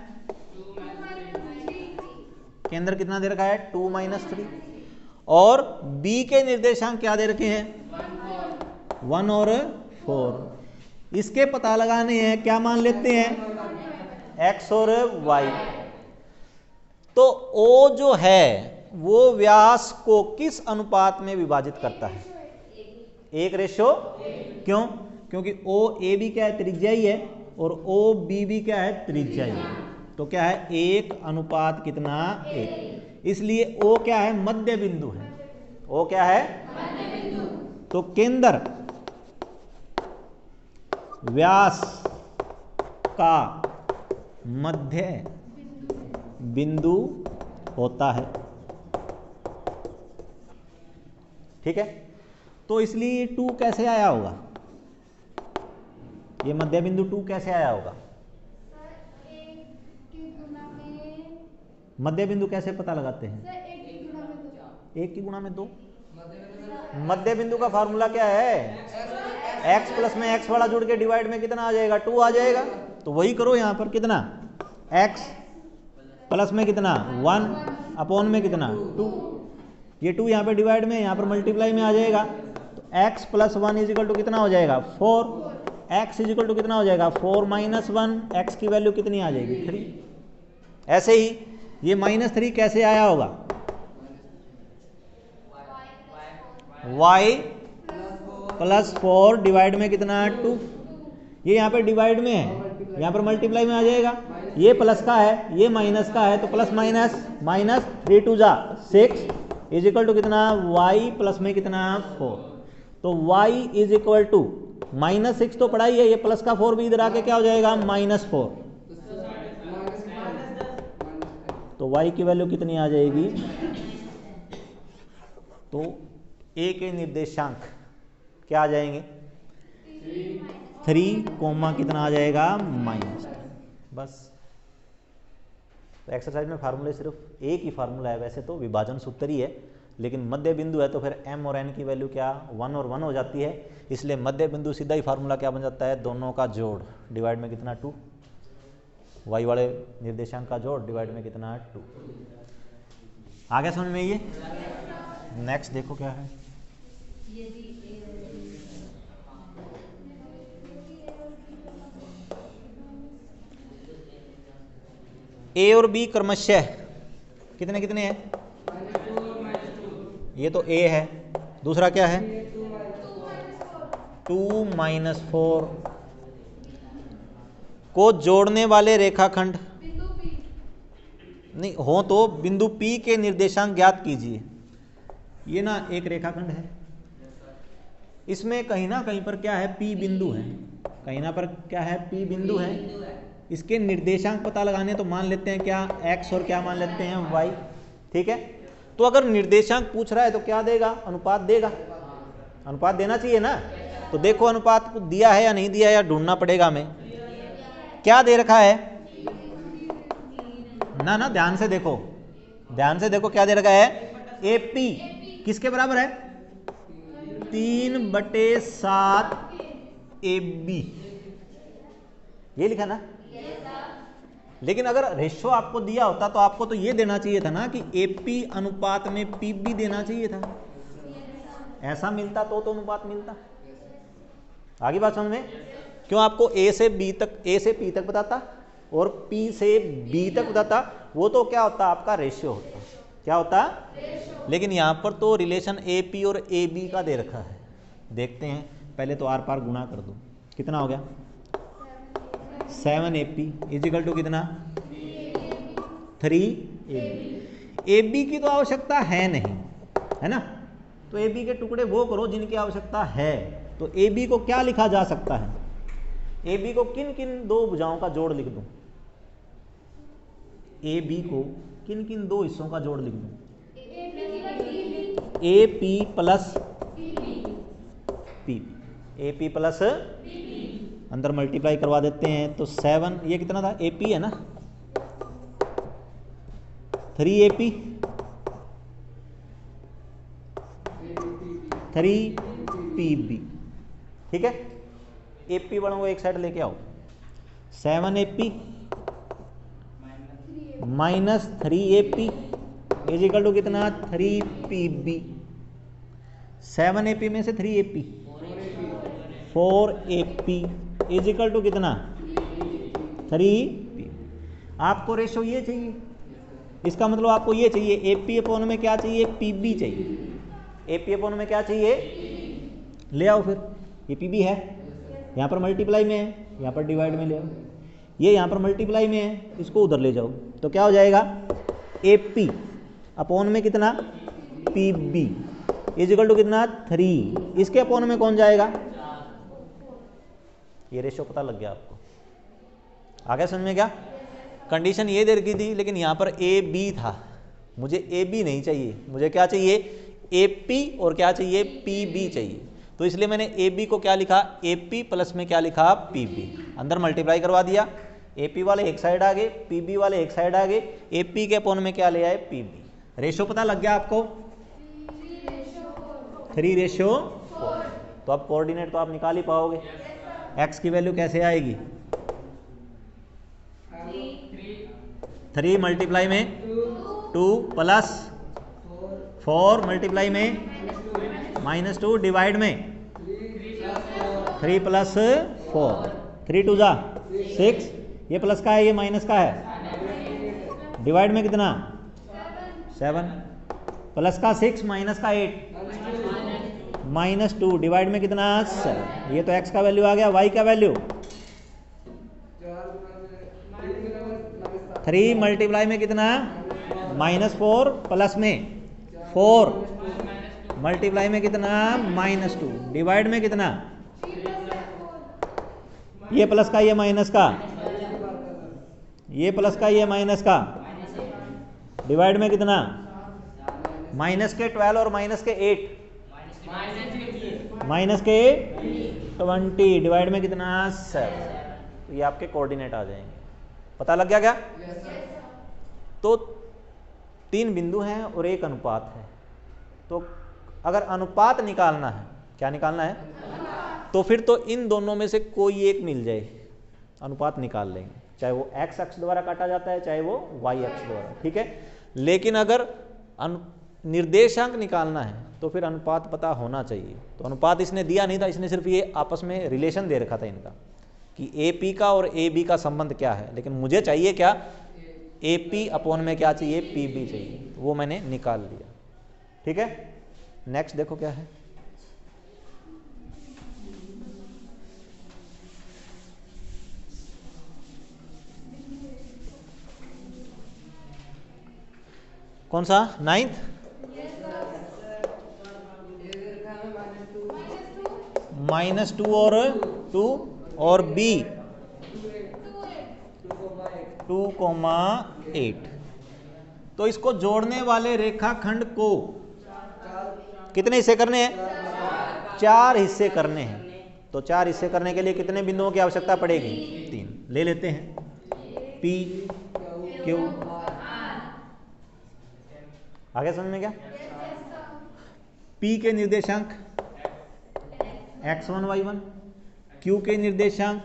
Speaker 1: केंद्र कितना दे रखा है 2 माइनस 3, और B के निर्देशांक क्या दे रखे हैं 1 और 4। इसके पता लगाने हैं, क्या मान लेते हैं x और y। तो O जो है वो व्यास को किस अनुपात में विभाजित करता है, 1:। क्यों, क्योंकि OAB क्या है, त्रिज्या ही है, और OBB क्या है, त्रिज्या ही है। तो क्या है 1 अनुपात कितना 1, इसलिए O क्या है, मध्य बिंदु है, O क्या है मध्य बिंदु। तो केंद्र व्यास का मध्य बिंदु होता है। ठीक है, तो इसलिए 2 कैसे आया होगा, ये मध्य बिंदु 2 कैसे आया होगा? मध्य बिंदु कैसे पता लगाते हैं? 1 की गुणा में 2। मध्य बिंदु का फॉर्मूला क्या है? x प्लस में x वाला जुड़ के डिवाइड में कितना आ जाएगा? 2 आ जाएगा। तो वही करो यहाँ पर, कितना x प्लस में कितना 1 अपॉन में कितना 2, ये 2 यहाँ पे डिवाइड में, यहाँ पर मल्टीप्लाई में आ जाएगा। तो x plus 1 is equal to कितना हो जाएगा? 4। x इज इक्वल टू कितना हो जाएगा? 4 माइनस 1, x की वैल्यू कितनी आ जाएगी? 3। ऐसे ही ये -3 कैसे आया होगा? y प्लस 4 डिवाइड में कितना 2, ये यहाँ पे डिवाइड में है, यहाँ पर मल्टीप्लाई में आ जाएगा। ये प्लस का है, ये माइनस का है, तो प्लस माइनस माइनस 3 2 जा 6 इज इक्वल टू कितना? y प्लस में कितना 4। तो y इज इक्वल टू -6 तो पढ़ा ही है, ये प्लस का 4 भी इधर आके क्या हो जाएगा? -4। तो y की वैल्यू कितनी आ जाएगी? तो a के निर्देशांक क्या आ जाएंगे? 3 कोमा कितना आ जाएगा? -10। बस। तो एक्सरसाइज में फार्मूले सिर्फ एक ही फार्मूला है, वैसे तो विभाजन सूत्र ही है, लेकिन मध्य बिंदु है तो फिर m और n की वैल्यू क्या 1 और 1 हो जाती है, इसलिए मध्य बिंदु सीधा ही फार्मूला क्या बन जाता है? दोनों का जोड़ डिवाइड में कितना 2, y वाले निर्देशांक का जोड़ डिवाइड में कितना 2। आगे समझ में ये? नेक्स्ट देखो क्या है। ए और बी क्रमशः कितने कितने हैं? ये तो ए है, दूसरा क्या है? 2 - 4 को जोड़ने वाले रेखाखंड नहीं हो तो बिंदु P के निर्देशांक ज्ञात कीजिए। ये ना एक रेखाखंड है, इसमें कहीं ना कहीं पर क्या है? P बिंदु है, कहीं ना पर क्या है? P बिंदु है। इसके निर्देशांक पता लगाने तो मान लेते हैं क्या? x और क्या मान लेते हैं? y। ठीक है, तो अगर निर्देशांक पूछ रहा है तो क्या देगा? अनुपात देगा, अनुपात देना चाहिए ना। तो देखो अनुपात दिया है या नहीं दिया है, या ढूंढना पड़ेगा हमें। क्या दे रखा है? ना ध्यान से देखो, ध्यान से देखो क्या दे रखा है? AP किसके बराबर है? 3/7 AB, ये लिखा ना। लेकिन अगर रेशो आपको दिया होता तो आपको तो ये देना चाहिए था ना कि AP अनुपात में PB देना चाहिए था। ऐसा मिलता तो अनुपात मिलता। आगे बात समझ में? क्यों आपको A से P तक बताता और P से B तक बताता? वो तो क्या होता? आपका रेशियो होता। क्या होता? लेकिन यहाँ पर तो रिलेशन AP और AB का दे रखा है। देखते हैं, पहले तो आर पार गुणा कर दो, कितना हो गया? 7AP इज इक्वल टू कितना? 3AB। AB की तो आवश्यकता है नहीं, है ना, तो AB के टुकड़े वो करो जिनकी आवश्यकता है। तो AB को क्या लिखा जा सकता है? AB को किन किन दो भुजाओं का जोड़ लिख दूं? AB को किन किन दो हिस्सों का जोड़ लिख दूं? AP plus PP, AP plus अंदर मल्टीप्लाई करवा देते हैं तो 7, ये कितना था? AP है ना, 3AP 3PB। ठीक है, AP वालों को एक साइड लेके आओ। 7AP minus 3AP is equal to कितना? 3PB। 7AP में से 3AP 4AP is equal to कितना? 3P। आपको रेशो ये चाहिए, इसका मतलब आपको ये चाहिए AP अपॉन में क्या चाहिए? PB चाहिए। AP अपॉन में क्या चाहिए? ले आओ फिर, ये PB है, यहाँ पर मल्टीप्लाई में है, यहाँ पर डिवाइड में ले आओ। ये यहाँ पर मल्टीप्लाई में है, इसको उधर ले जाओ तो क्या हो जाएगा? AP अपॉन में कितना? PB इज इक्वल टू कितना? 3। इसके अपॉन में कौन जाएगा? ये रेशो पता लग गया आपको? आ गया समझ में क्या? कंडीशन ये दे रखी थी, लेकिन यहाँ पर ए बी था, मुझे ए बी नहीं चाहिए, मुझे क्या चाहिए, ए पी, और क्या चाहिए, पी बी चाहिए। तो इसलिए मैंने ए बी को क्या लिखा, ए पी प्लस में क्या लिखा, पी बी। अंदर मल्टीप्लाई करवा दिया, ए पी वाले एक साइड आ गए, पी बी वाले एक साइड आ गए, ए पी के अपॉन में क्या ले आए, पी बी। रेशो पता लग गया आपको, 3:4। तो अब कोऑर्डिनेट तो आप निकाल ही पाओगे। एक्स की वैल्यू कैसे आएगी, 3 मल्टीप्लाई में 2 प्लस 4 मल्टीप्लाई में -2 डिवाइड में 3 प्लस 4, 3 2 जा 6, ये प्लस का है ये माइनस का है, डिवाइड में कितना 7, प्लस का 6 माइनस का 8, -2 डिवाइड में कितना 7। ये तो x का वैल्यू आ गया, y का वैल्यू 3 मल्टीप्लाई में कितना -4 प्लस में 4 मल्टीप्लाई में कितना -2 डिवाइड में कितना, ये प्लस का ये माइनस का, ये प्लस का ये माइनस का, डिवाइड में कितना, माइनस के 12 और माइनस के 8, माइनस के 20 डिवाइड में कितना 7। तो ये आपके कोऑर्डिनेट आ जाएंगे। पता लग गया क्या? तो 3 बिंदु हैं और एक अनुपात है। तो अगर अनुपात निकालना है, क्या निकालना है, तो फिर तो इन दोनों में से कोई एक मिल जाए, अनुपात निकाल लेंगे, चाहे वो x अक्ष द्वारा काटा जाता है चाहे वो y अक्ष द्वारा, ठीक है। लेकिन अगर निर्देशांक निकालना है तो फिर अनुपात पता होना चाहिए। तो अनुपात इसने दिया नहीं था, इसने सिर्फ ये आपस में रिलेशन दे रखा था इनका कि ए पी का और ए बी का संबंध क्या है, लेकिन मुझे चाहिए क्या, ए पी अपॉन में क्या चाहिए, पी बी चाहिए, वो मैंने निकाल लिया, ठीक है। नेक्स्ट देखो क्या है, कौन सा, 9th, -2 और 2 और बी 2,8। तो इसको जोड़ने वाले रेखाखंड को कितने हिस्से करने हैं, 4 हिस्से करने हैं। तो 4 हिस्से करने के लिए कितने बिंदुओं की आवश्यकता पड़ेगी, 3 ले लेते हैं, पी क्यू, आगे समझ में क्या, P के निर्देशांक x1 y1, Q के निर्देशांक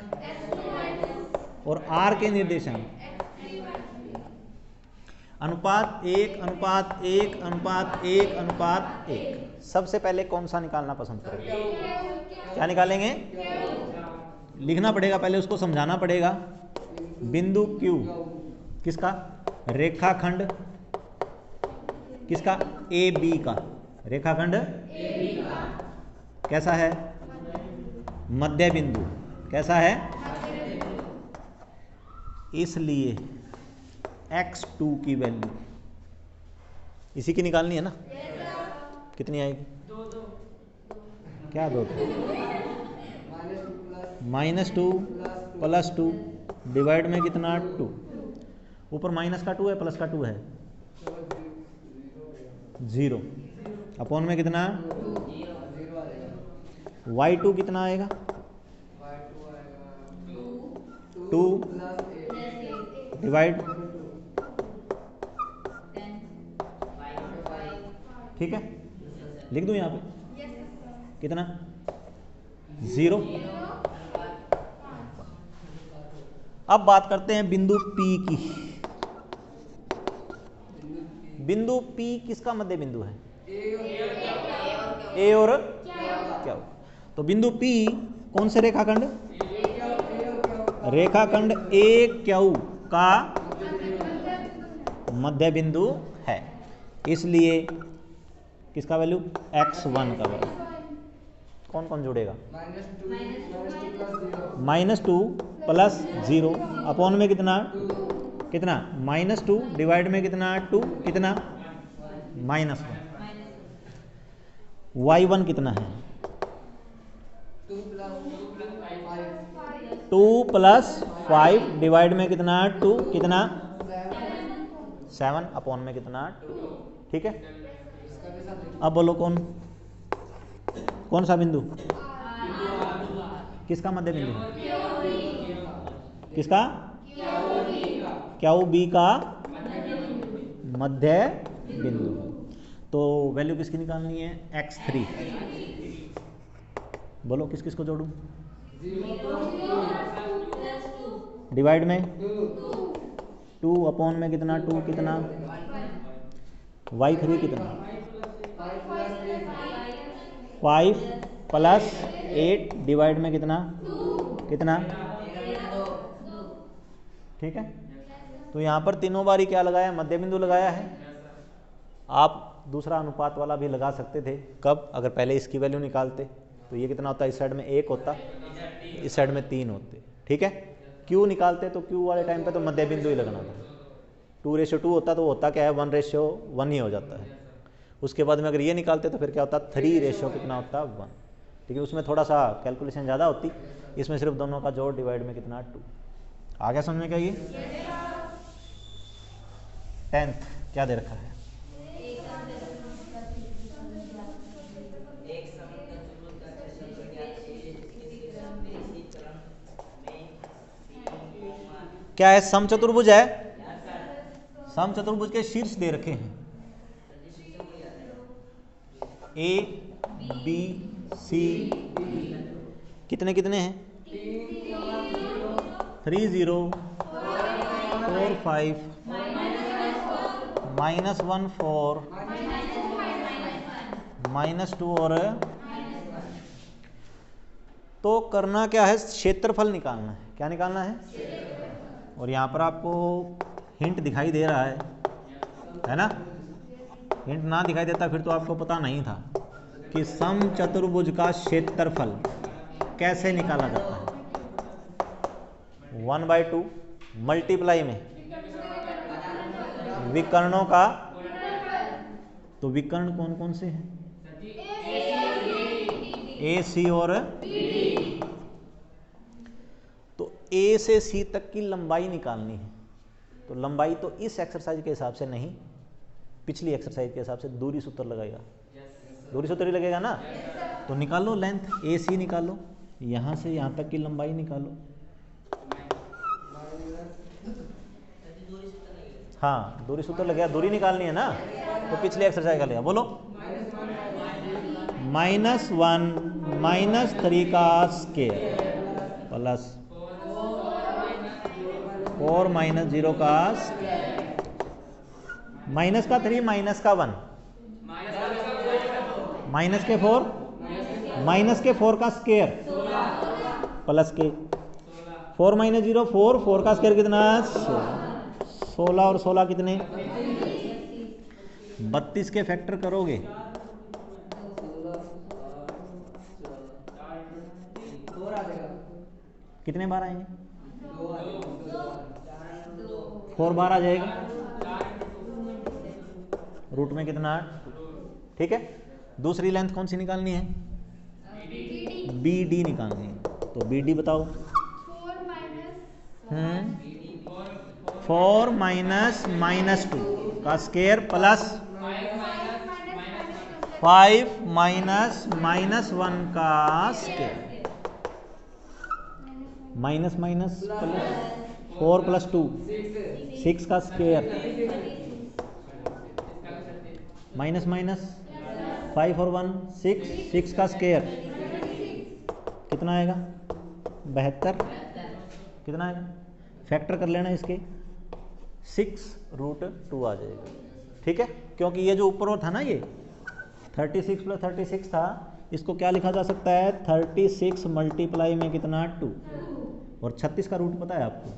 Speaker 1: और R के निर्देशांक, अनुपात 1 अनुपात 1 अनुपात 1 अनुपात 1। सबसे पहले कौन सा निकालना पसंद करोगे, क्या निकालेंगे, लिखना पड़ेगा पहले, उसको समझाना पड़ेगा। बिंदु Q किसका, रेखाखंड किसका, ए बी का, रेखाखंड कैसा है, मध्य बिंदु, कैसा है, इसलिए x2 की वैल्यू इसी की निकालनी है ना, कितनी आएगी, क्या 2 -2 प्लस 2 डिवाइड में कितना 2, ऊपर माइनस का 2 है प्लस का 2 है, 0 अपॉन में कितना, y2 कितना आएगा, 2 डिवाइड, ठीक है, लिख दूं यहाँ पे कितना, 0। अब बात करते हैं बिंदु P की। बिंदु P किसका मध्य बिंदु है, ए और क्या, तो बिंदु P कौन से रेखाखंड, रेखाखंड ए क्यू का मध्य बिंदु है, इसलिए किसका वैल्यू, x1 का वैल्यू, कौन कौन जुड़ेगा, -2 प्लस 0 अपॉन में कितना, कितना -2 डिवाइड में कितना 2, कितना -1, y1 कितना है, 2 प्लस 5 डिवाइड में कितना 2 कितना 7 अपॉन में कितना 2। ठीक है, अब बोलो कौन सा बिंदु, किसका मध्य बिंदु, किसका, क्यू बी का मध्य बिंदु। तो वैल्यू किसकी निकालनी है, x3। बोलो किस किस को जोड़ूं, डिवाइड में 2 अपॉन में कितना 2 कितना y3 कितना 5 प्लस 8 डिवाइड में कितना कितना। ठीक है, तो यहाँ पर तीनों बारी क्या लगाया, मध्य बिंदु लगाया है। आप दूसरा अनुपात वाला भी लगा सकते थे, कब, अगर पहले इसकी वैल्यू निकालते तो ये कितना होता, इस साइड में 1 होता, इस साइड में 3 होते। ठीक है, क्यू निकालते तो क्यू वाले टाइम पे तो मध्य बिंदु ही लगना था। 2:2 होता तो होता क्या है, 1:1 ही हो जाता है। उसके बाद में अगर ये निकालते तो फिर क्या होता, 3 कितना होता 1। ठीक है, उसमें थोड़ा सा कैलकुलेशन ज़्यादा होती, इसमें सिर्फ दोनों का जोड़ डिवाइड में कितना 2। आ गया समझ में क्या, ये 10th क्या दे रखा है, क्या है, समचतुर्भुज है, समचतुर्भुज के शीर्ष दे रखे हैं ए बी सी, कितने कितने हैं 3 0 4 5 -1 4 -2 और तो करना क्या है, क्षेत्रफल निकालना है। क्या निकालना है, और यहाँ पर आपको हिंट दिखाई दे रहा है ना। हिंट ना दिखाई देता फिर तो आपको पता नहीं था कि समचतुर्भुज का क्षेत्रफल कैसे निकाला जाता है। 1/2 मल्टीप्लाई में विकर्णों का, तो विकर्ण कौन कौन से हैं, ए सी और तो ए से सी तक की लंबाई निकालनी है। तो लंबाई तो इस एक्सरसाइज के हिसाब से नहीं, पिछली एक्सरसाइज के हिसाब से दूरी सूत्र लगेगा, दूरी सूत्र ही लगेगा ना। तो निकालो लेंथ ए सी निकालो, यहाँ से यहाँ तक की लंबाई निकालो। हाँ दूरी सूत्र लगेगा, दूरी निकालनी है ना, तो पिछली एक्सरसाइज का लिया। बोलो -1 -3 का स्क्वायर प्लस 4 -0 का माइनस का 3 माइनस का 1 माइनस के 4 का स्क्वायर प्लस के 4 -0 4 का स्क्वायर कितना 16 और 16 कितने 32 के फैक्टर करोगे कितने बार आएंगे, 4 बार आ जाएगा, रूट में कितना 8। ठीक है, दूसरी लेंथ कौन सी निकालनी है, बी डी निकालनी है। तो बी डी बताओ, 4 -2 का स्क्वायर प्लस 5 -1 का स्क्वायर माइनस प्लस 4 + 2 6 का स्क्वायर माइनस 5 और 1 6 का स्क्वायर कितना आएगा 72। कितना आएगा, फैक्टर कर लेना इसके 6√2 आ जाएगा। ठीक है, क्योंकि ये जो ऊपर था ना, ये 36 + 36 था, इसको क्या लिखा जा सकता है 36 मल्टीप्लाई में कितना 2, और 36 का रूट पता है आपको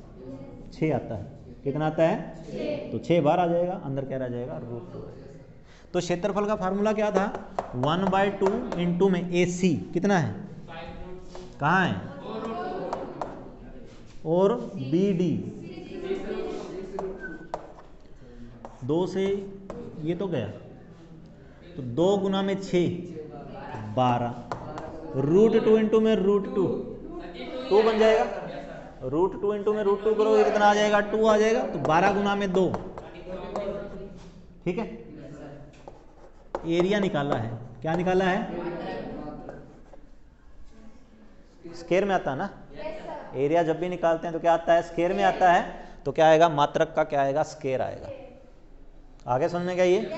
Speaker 1: 6 आता है। कितना आता है 6, तो 6 बार आ जाएगा, अंदर क्या रह जाएगा √2। तो क्षेत्रफल का फार्मूला क्या था 1/2 इंटू में ए सी कितना है, कहाँ है, और बी डी 2 से ये तो गया, तो 2 गुना में 6 12 √2 इंटू में √2 2 बन जाएगा। √2 इंटू में √2 करोगे कितना आ जाएगा, 2 आ जाएगा। तो 12 गुना में 2, ठीक है। एरिया निकाला है, क्या निकाला है, स्क्वायर में आता है ना। एरिया जब भी निकालते हैं तो क्या आता है, स्क्वायर में आता है। तो क्या आएगा, मात्रक का क्या आएगा, स्क्वायर आएगा। आगे समझने का ये।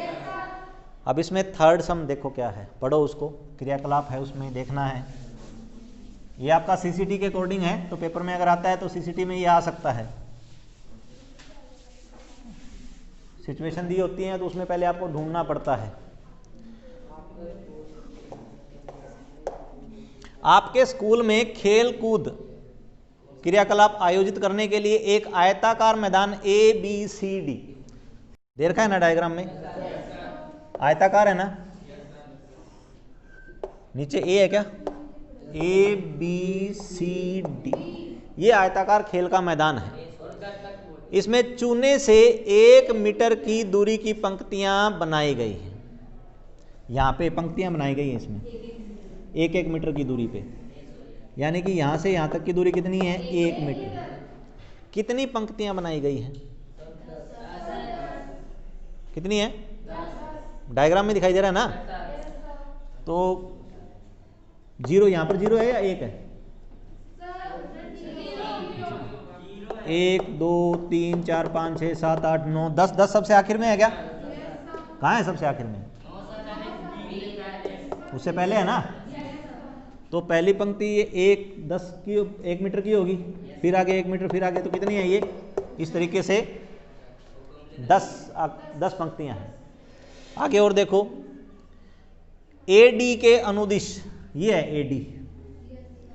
Speaker 1: अब इसमें थर्ड सम देखो क्या है, पढ़ो उसको, क्रियाकलाप है उसमें देखना है। ये आपका सीसीटी के अकॉर्डिंग है, तो पेपर में अगर आता है तो सीसीटी में ये आ सकता है। सिचुएशन दी होती है तो उसमें पहले आपको ढूंढना पड़ता है। आपके स्कूल में खेल कूद क्रियाकलाप आयोजित करने के लिए एक आयताकार मैदान ABCD दे रखा है ना डायग्राम में, आयताकार है ना, नीचे ए है क्या, ABCD, ये आयताकार खेल का मैदान है। इसमें चूने से 1 मीटर की दूरी की पंक्तियां बनाई गई हैं। यहाँ पे पंक्तियां बनाई गई हैं इसमें 1-1 मीटर की दूरी पे, यानी कि यहाँ से यहाँ तक की दूरी कितनी है, 1 मीटर। कितनी पंक्तियां बनाई गई हैं, कितनी है, डायग्राम में दिखाई दे रहा है ना। तो 0 यहाँ पर 0 है या 1 है, 1 2 3 4 5 6 7 8 9 10, 10 सबसे आखिर में है क्या, कहाँ है सबसे आखिर में, उससे पहले है ना। तो पहली पंक्ति ये 1 मीटर की होगी, फिर आगे 1 मीटर, फिर आगे, तो कितनी है ये, इस तरीके से 10 पंक्तियां हैं। आगे और देखो, AD के अनुदिश, ये है AD,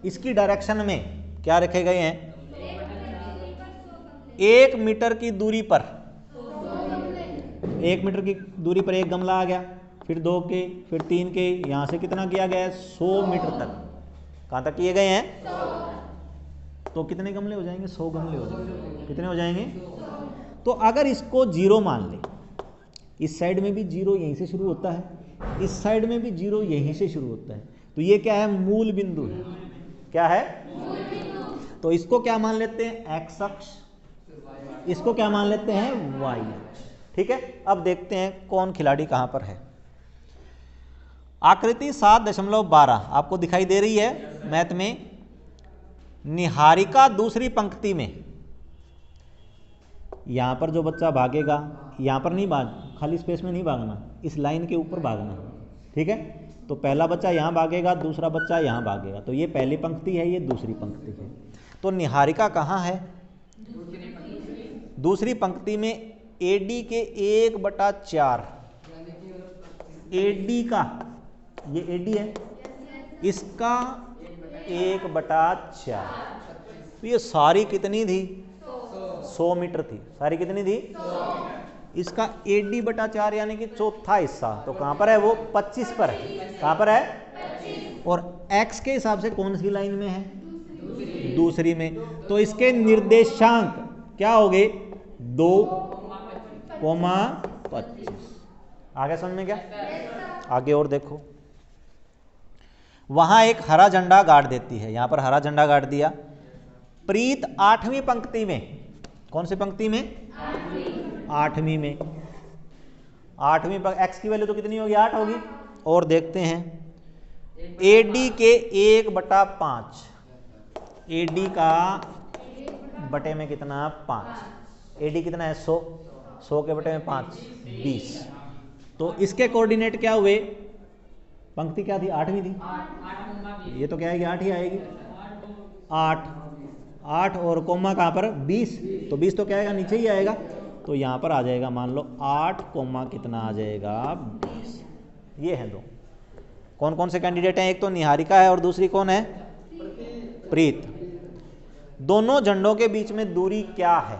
Speaker 1: इसकी डायरेक्शन में क्या रखे गए हैं, 1 मीटर की दूरी पर, 1 मीटर की दूरी पर एक गमला आ गया, फिर 2 के, फिर 3 के, यहां से कितना किया गया है, 100 मीटर तक। कहां तक किए गए हैं, तो कितने गमले हो जाएंगे, 100 गमले हो जाएंगे। कितने हो जाएंगे, तो अगर इसको 0 मान ले, इस साइड में भी 0 यहीं से शुरू होता है, इस साइड में भी 0 यहीं से शुरू होता है, तो ये क्या है, मूल बिंदु है। क्या है, तो इसको क्या मान लेते हैं, x अक्ष, इसको क्या मान लेते हैं, y अक्ष। ठीक है, अब देखते हैं कौन खिलाड़ी कहां पर है। आकृति 7.12 आपको दिखाई दे रही है मैथ में। निहारिका दूसरी पंक्ति में, यहां पर जो बच्चा भागेगा, यहां पर नहीं भाग, खाली स्पेस में नहीं भागना, इस लाइन के ऊपर भागना। ठीक है, तो पहला बच्चा यहां भागेगा, दूसरा बच्चा यहां भागेगा, तो ये पहली पंक्ति है, ये दूसरी पंक्ति है। तो निहारिका कहां है, दूसरी पंक्ति में AD के 1/4, AD का, ये AD है, इसका 1/4, तो ये सारी कितनी थी, 100 मीटर थी, सारी कितनी थी, इसका AD/4 यानी कि चौथा हिस्सा, तो कहां पर है वो, 25 पर है। कहां पर है, और x के हिसाब से कौन सी लाइन में है, दूसरी में, तो इसके निर्देशांक क्या हो गए, 2,25। आगे समझ में क्या, आगे और देखो, वहां एक हरा झंडा गाड़ देती है, यहां पर हरा झंडा गाड़ दिया। प्रीत 8वीं पंक्ति में, कौन सी पंक्ति में, 8वीं में, 8वीं पर x की वैल्यू तो कितनी होगी, 8 होगी। और देखते हैं AD के 1/5, AD का बटे में कितना, 5, AD कितना है, 100, 100 के बटे में 5, 20। तो इसके कोऑर्डिनेट क्या हुए, पंक्ति क्या थी, 8वीं थी, ये तो क्या आएगी, 8 ही आएगी, 8 और कोमा कहां पर, 20, तो 20 तो क्या आएगा, नीचे ही आएगा, तो यहां पर आ जाएगा, मान लो 8 कोमा कितना आ जाएगा, 20। ये है दो, कौन कौन से कैंडिडेट हैं, एक तो निहारिका है और दूसरी कौन है, प्रीत। दोनों झंडों के बीच में दूरी क्या है,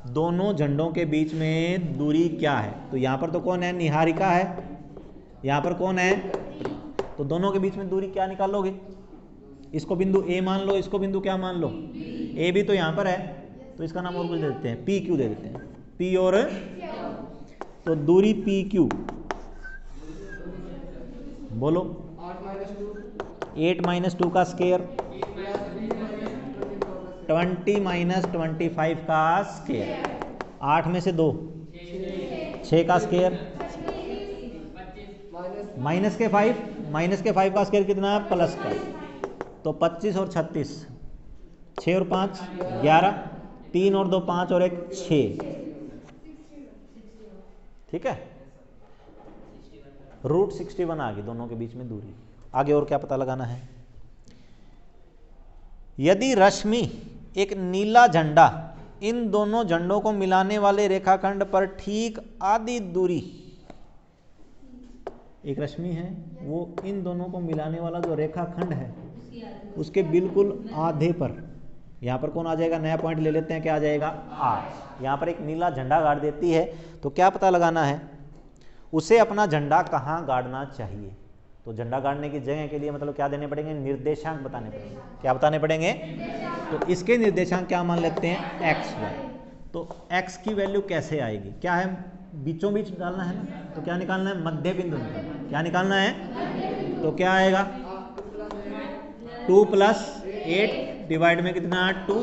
Speaker 1: दोनों झंडों के बीच में दूरी क्या है, तो यहां पर तो कौन है, निहारिका है, यहां पर कौन है, तो दोनों के बीच में दूरी क्या निकालोगे, इसको बिंदु A मान लो, इसको बिंदु क्या मान लो, A भी तो यहां पर है, तो इसका नाम और कुछ दे देते हैं, PQ दे देते हैं, P और, तो दूरी PQ, बोलो 8 - 2 का स्क्वायर, 20 माइनस 25 का स्क्वायर, 8 में से 2, 6 का स्क्वायर, माइनस के 5 का स्क्वायर कितना है, प्लस का, तो 25 और 36, 6 और 5 11, 3 और 2 5 और 1 6, ठीक है। रूट 61 आ गई दोनों के बीच में दूरी। आगे और क्या पता लगाना है, यदि रश्मि एक नीला झंडा इन दोनों झंडों को मिलाने वाले रेखाखंड पर ठीक आधी दूरी, एक रश्मि है वो इन दोनों को मिलाने वाला जो रेखाखंड है उसके बिल्कुल आधे पर, यहाँ पर कौन आ जाएगा, नया पॉइंट ले लेते हैं, क्या आ जाएगा, आर। यहाँ पर एक नीला झंडा गाड़ देती है, तो क्या पता लगाना है, उसे अपना झंडा कहाँ गाड़ना चाहिए। तो झंडा गाड़ने की जगह के लिए मतलब क्या देने पड़ेंगे, निर्देशांक बताने पड़ेंगे। क्या बताने पड़ेंगे, तो इसके निर्देशांक क्या मान लेते हैं, एक्स वाई। तो एक्स की वैल्यू कैसे आएगी, क्या है, बीचों बीच डालना है ना, तो क्या निकालना है, मध्य बिंदु निकालना। क्या निकालना है, तो क्या आएगा, 2 + 8 डिवाइड में कितना 2,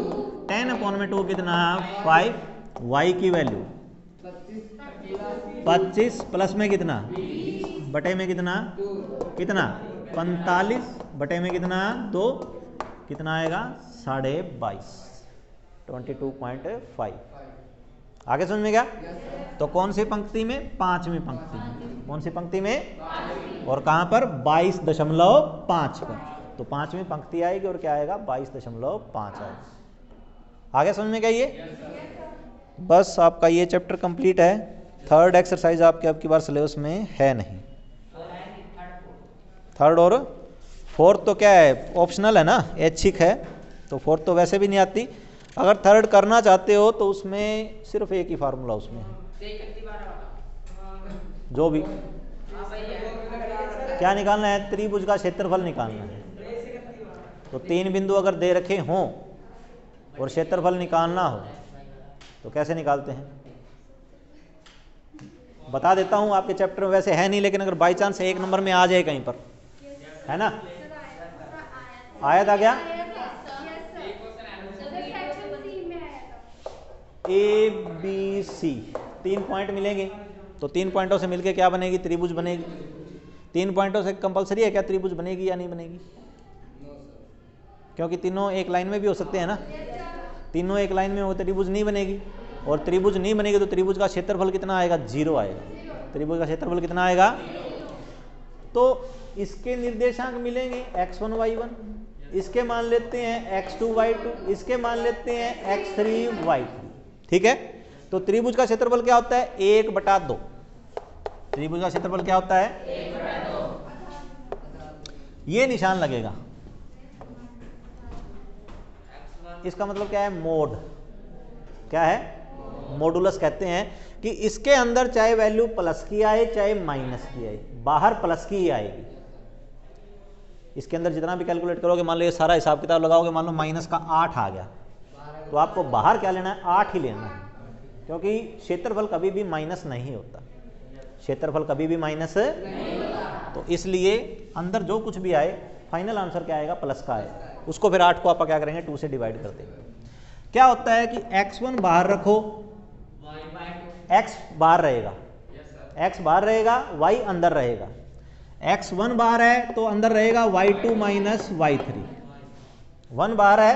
Speaker 1: 10/2 कितना 5, वाई की वैल्यू 25 प्लस में कितना, बटे में कितना 45 बटे में कितना 2, कितना आएगा 22.5, 22.5। आगे समझ में गया। तो कौन सी पंक्ति में, 5वीं पंक्ति में। कौन सी पंक्ति में, और कहां पर, 22.5 पर। तो 5वीं पंक्ति आएगी और क्या आएगा, 22.5 आएगा। आगे समझ में गया ये। बस आपका ये चैप्टर कंप्लीट है। थर्ड एक्सरसाइज आपके अब की बार सिलेबस में है नहीं। थर्ड और फोर्थ तो क्या है, ऑप्शनल है ना, ऐच्छिक है, तो फोर्थ तो वैसे भी नहीं आती। अगर थर्ड करना चाहते हो तो उसमें सिर्फ एक ही फार्मूला उसमें है, जो भी क्या निकालना है, त्रिभुज का क्षेत्रफल निकालना है। तो 3 बिंदु अगर दे रखे हों और क्षेत्रफल निकालना हो तो कैसे निकालते हैं, बता देता हूं। आपके चैप्टर में वैसे है नहीं, लेकिन अगर बाई चांस 1 नंबर में आ जाए कहीं पर, है ना, आयत आ गया, ए बी सी 3 पॉइंट मिलेंगे, तो 3 पॉइंटों से मिलके क्या बनेगी, त्रिभुज बनेगी। 3 पॉइंटों से कंपलसरी है क्या त्रिभुज बनेगी या नहीं बनेगी, क्योंकि तीनों एक लाइन में भी हो सकते हैं ना, तीनों एक लाइन में हो त्रिभुज नहीं बनेगी, और त्रिभुज नहीं बनेगी तो त्रिभुज का क्षेत्रफल कितना आएगा, 0 आएगा। त्रिभुज का क्षेत्रफल कितना आएगा, तो इसके निर्देशांक मिलेंगे x1 y1, इसके मान लेते हैं x2 y2, इसके मान लेते हैं x3 y3, ठीक है। तो त्रिभुज का क्षेत्रफल क्या होता है, 1/2। त्रिभुज का क्षेत्रफल क्या होता है, 1/2। ये निशान लगेगा, इसका मतलब क्या है, मोड। क्या है, मॉडुलस कहते हैं कि इसके अंदर चाहे वैल्यू प्लस की आए चाहे माइनस की आए, बाहर प्लस की ही आएगी। इसके अंदर जितना भी कैलकुलेट करोगे, मान लो ये सारा हिसाब किताब लगाओगे, मान लो माइनस का 8 आ गया, तो आपको बाहर क्या लेना है, 8 ही लेना है, क्योंकि क्षेत्रफल कभी भी माइनस नहीं होता। क्षेत्रफल कभी भी माइनस, तो इसलिए अंदर जो कुछ भी आए फाइनल आंसर क्या आएगा, प्लस का आएगा। उसको फिर 8 को आप क्या करेंगे, 2 से डिवाइड कर देंगे। क्या होता है कि x1 बाहर रखो, x बाहर रहेगा, x बाहर रहेगा, y अंदर रहेगा। x1 बाहर है तो अंदर रहेगा y2 माइनस y3, 1 बाहर है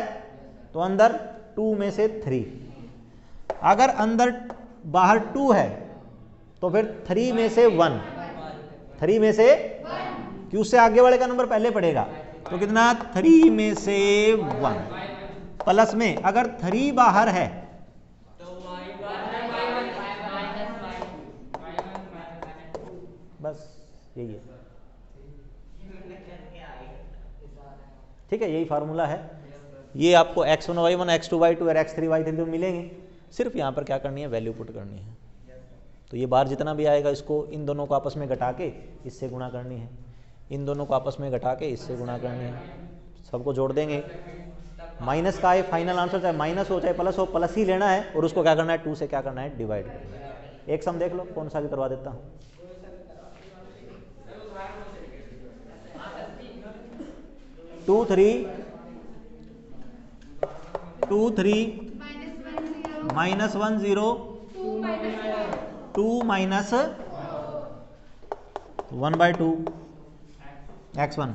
Speaker 1: तो अंदर 2 में से 3, अगर अंदर बाहर 2 है तो फिर 3 में से 1, 3 में से, क्यों से आगे वाले का नंबर पहले पड़ेगा, तो कितना 3 में से 1, प्लस में अगर 3 बाहर है बस यही है, ठीक है, यही फार्मूला है। ये आपको x1 y1 x2 y2 और x3 y3 तो मिलेंगे, सिर्फ यहाँ पर क्या करनी है, वैल्यू पुट करनी है। तो ये बार जितना भी आएगा इसको इन दोनों को आपस में घटा के इससे गुणा करनी है, इन दोनों को आपस में घटा के इससे गुणा करनी है, सबको जोड़ देंगे। माइनस का है फाइनल आंसर, चाहे माइनस हो चाहे प्लस हो, प्लस ही लेना है, और उसको क्या करना है, 2 से क्या करना है, डिवाइड करना है। एक सम देख लो, कौन सा भी करवा देता हूँ। 2 3 2 3 -1 0 2 माइनस 1/2 x1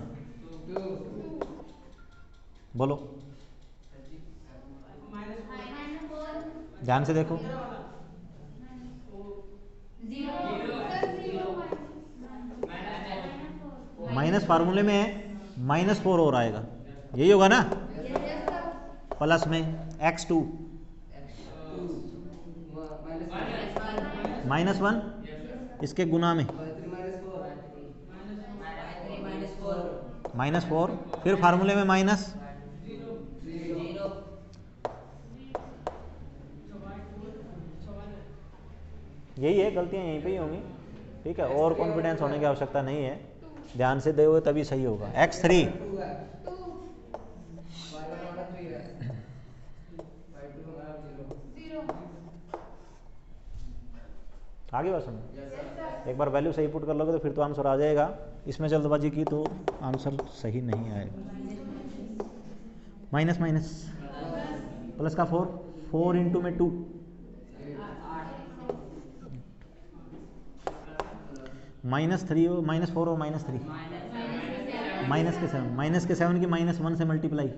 Speaker 1: बोलो, ध्यान से देखो। माइनस फार्मूले में है, -4 और आएगा, यही होगा ना। प्लस में x2 -1 इसके गुना में -4, फिर फार्मूले में माइनस, यही है, गलतियां यहीं पे ही होंगी। ठीक है, और कॉन्फिडेंस होने की आवश्यकता नहीं है, ध्यान से दोगे तभी सही होगा। x3 आगे बात सुनो। एक बार वैल्यू सही पुट कर लोगे तो फिर तो आंसर आ जाएगा। इसमें जल्दबाजी की तो आंसर सही नहीं आएगा। माइनस माइनस प्लस का 4 इंटू में 2 -3 -4 और -3 -7 की -1 से मल्टीप्लाई,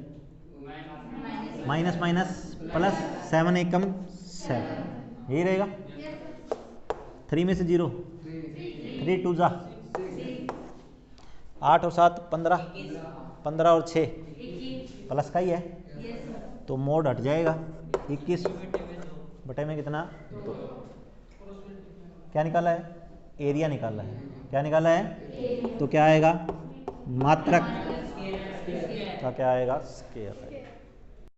Speaker 1: माइनस माइनस प्लस 7 एकम 7, यही रहेगा। 3 में से 0, 3 2 जा 8 और 7 15, 15 और 6 प्लस का ही है, तो मोड हट जाएगा। 21 बटे में कितना 2। क्या निकाला है? एरिया निकाला है। क्या निकाला है? तो क्या आएगा? मात्रक का क्या आएगा? स्क्वायर।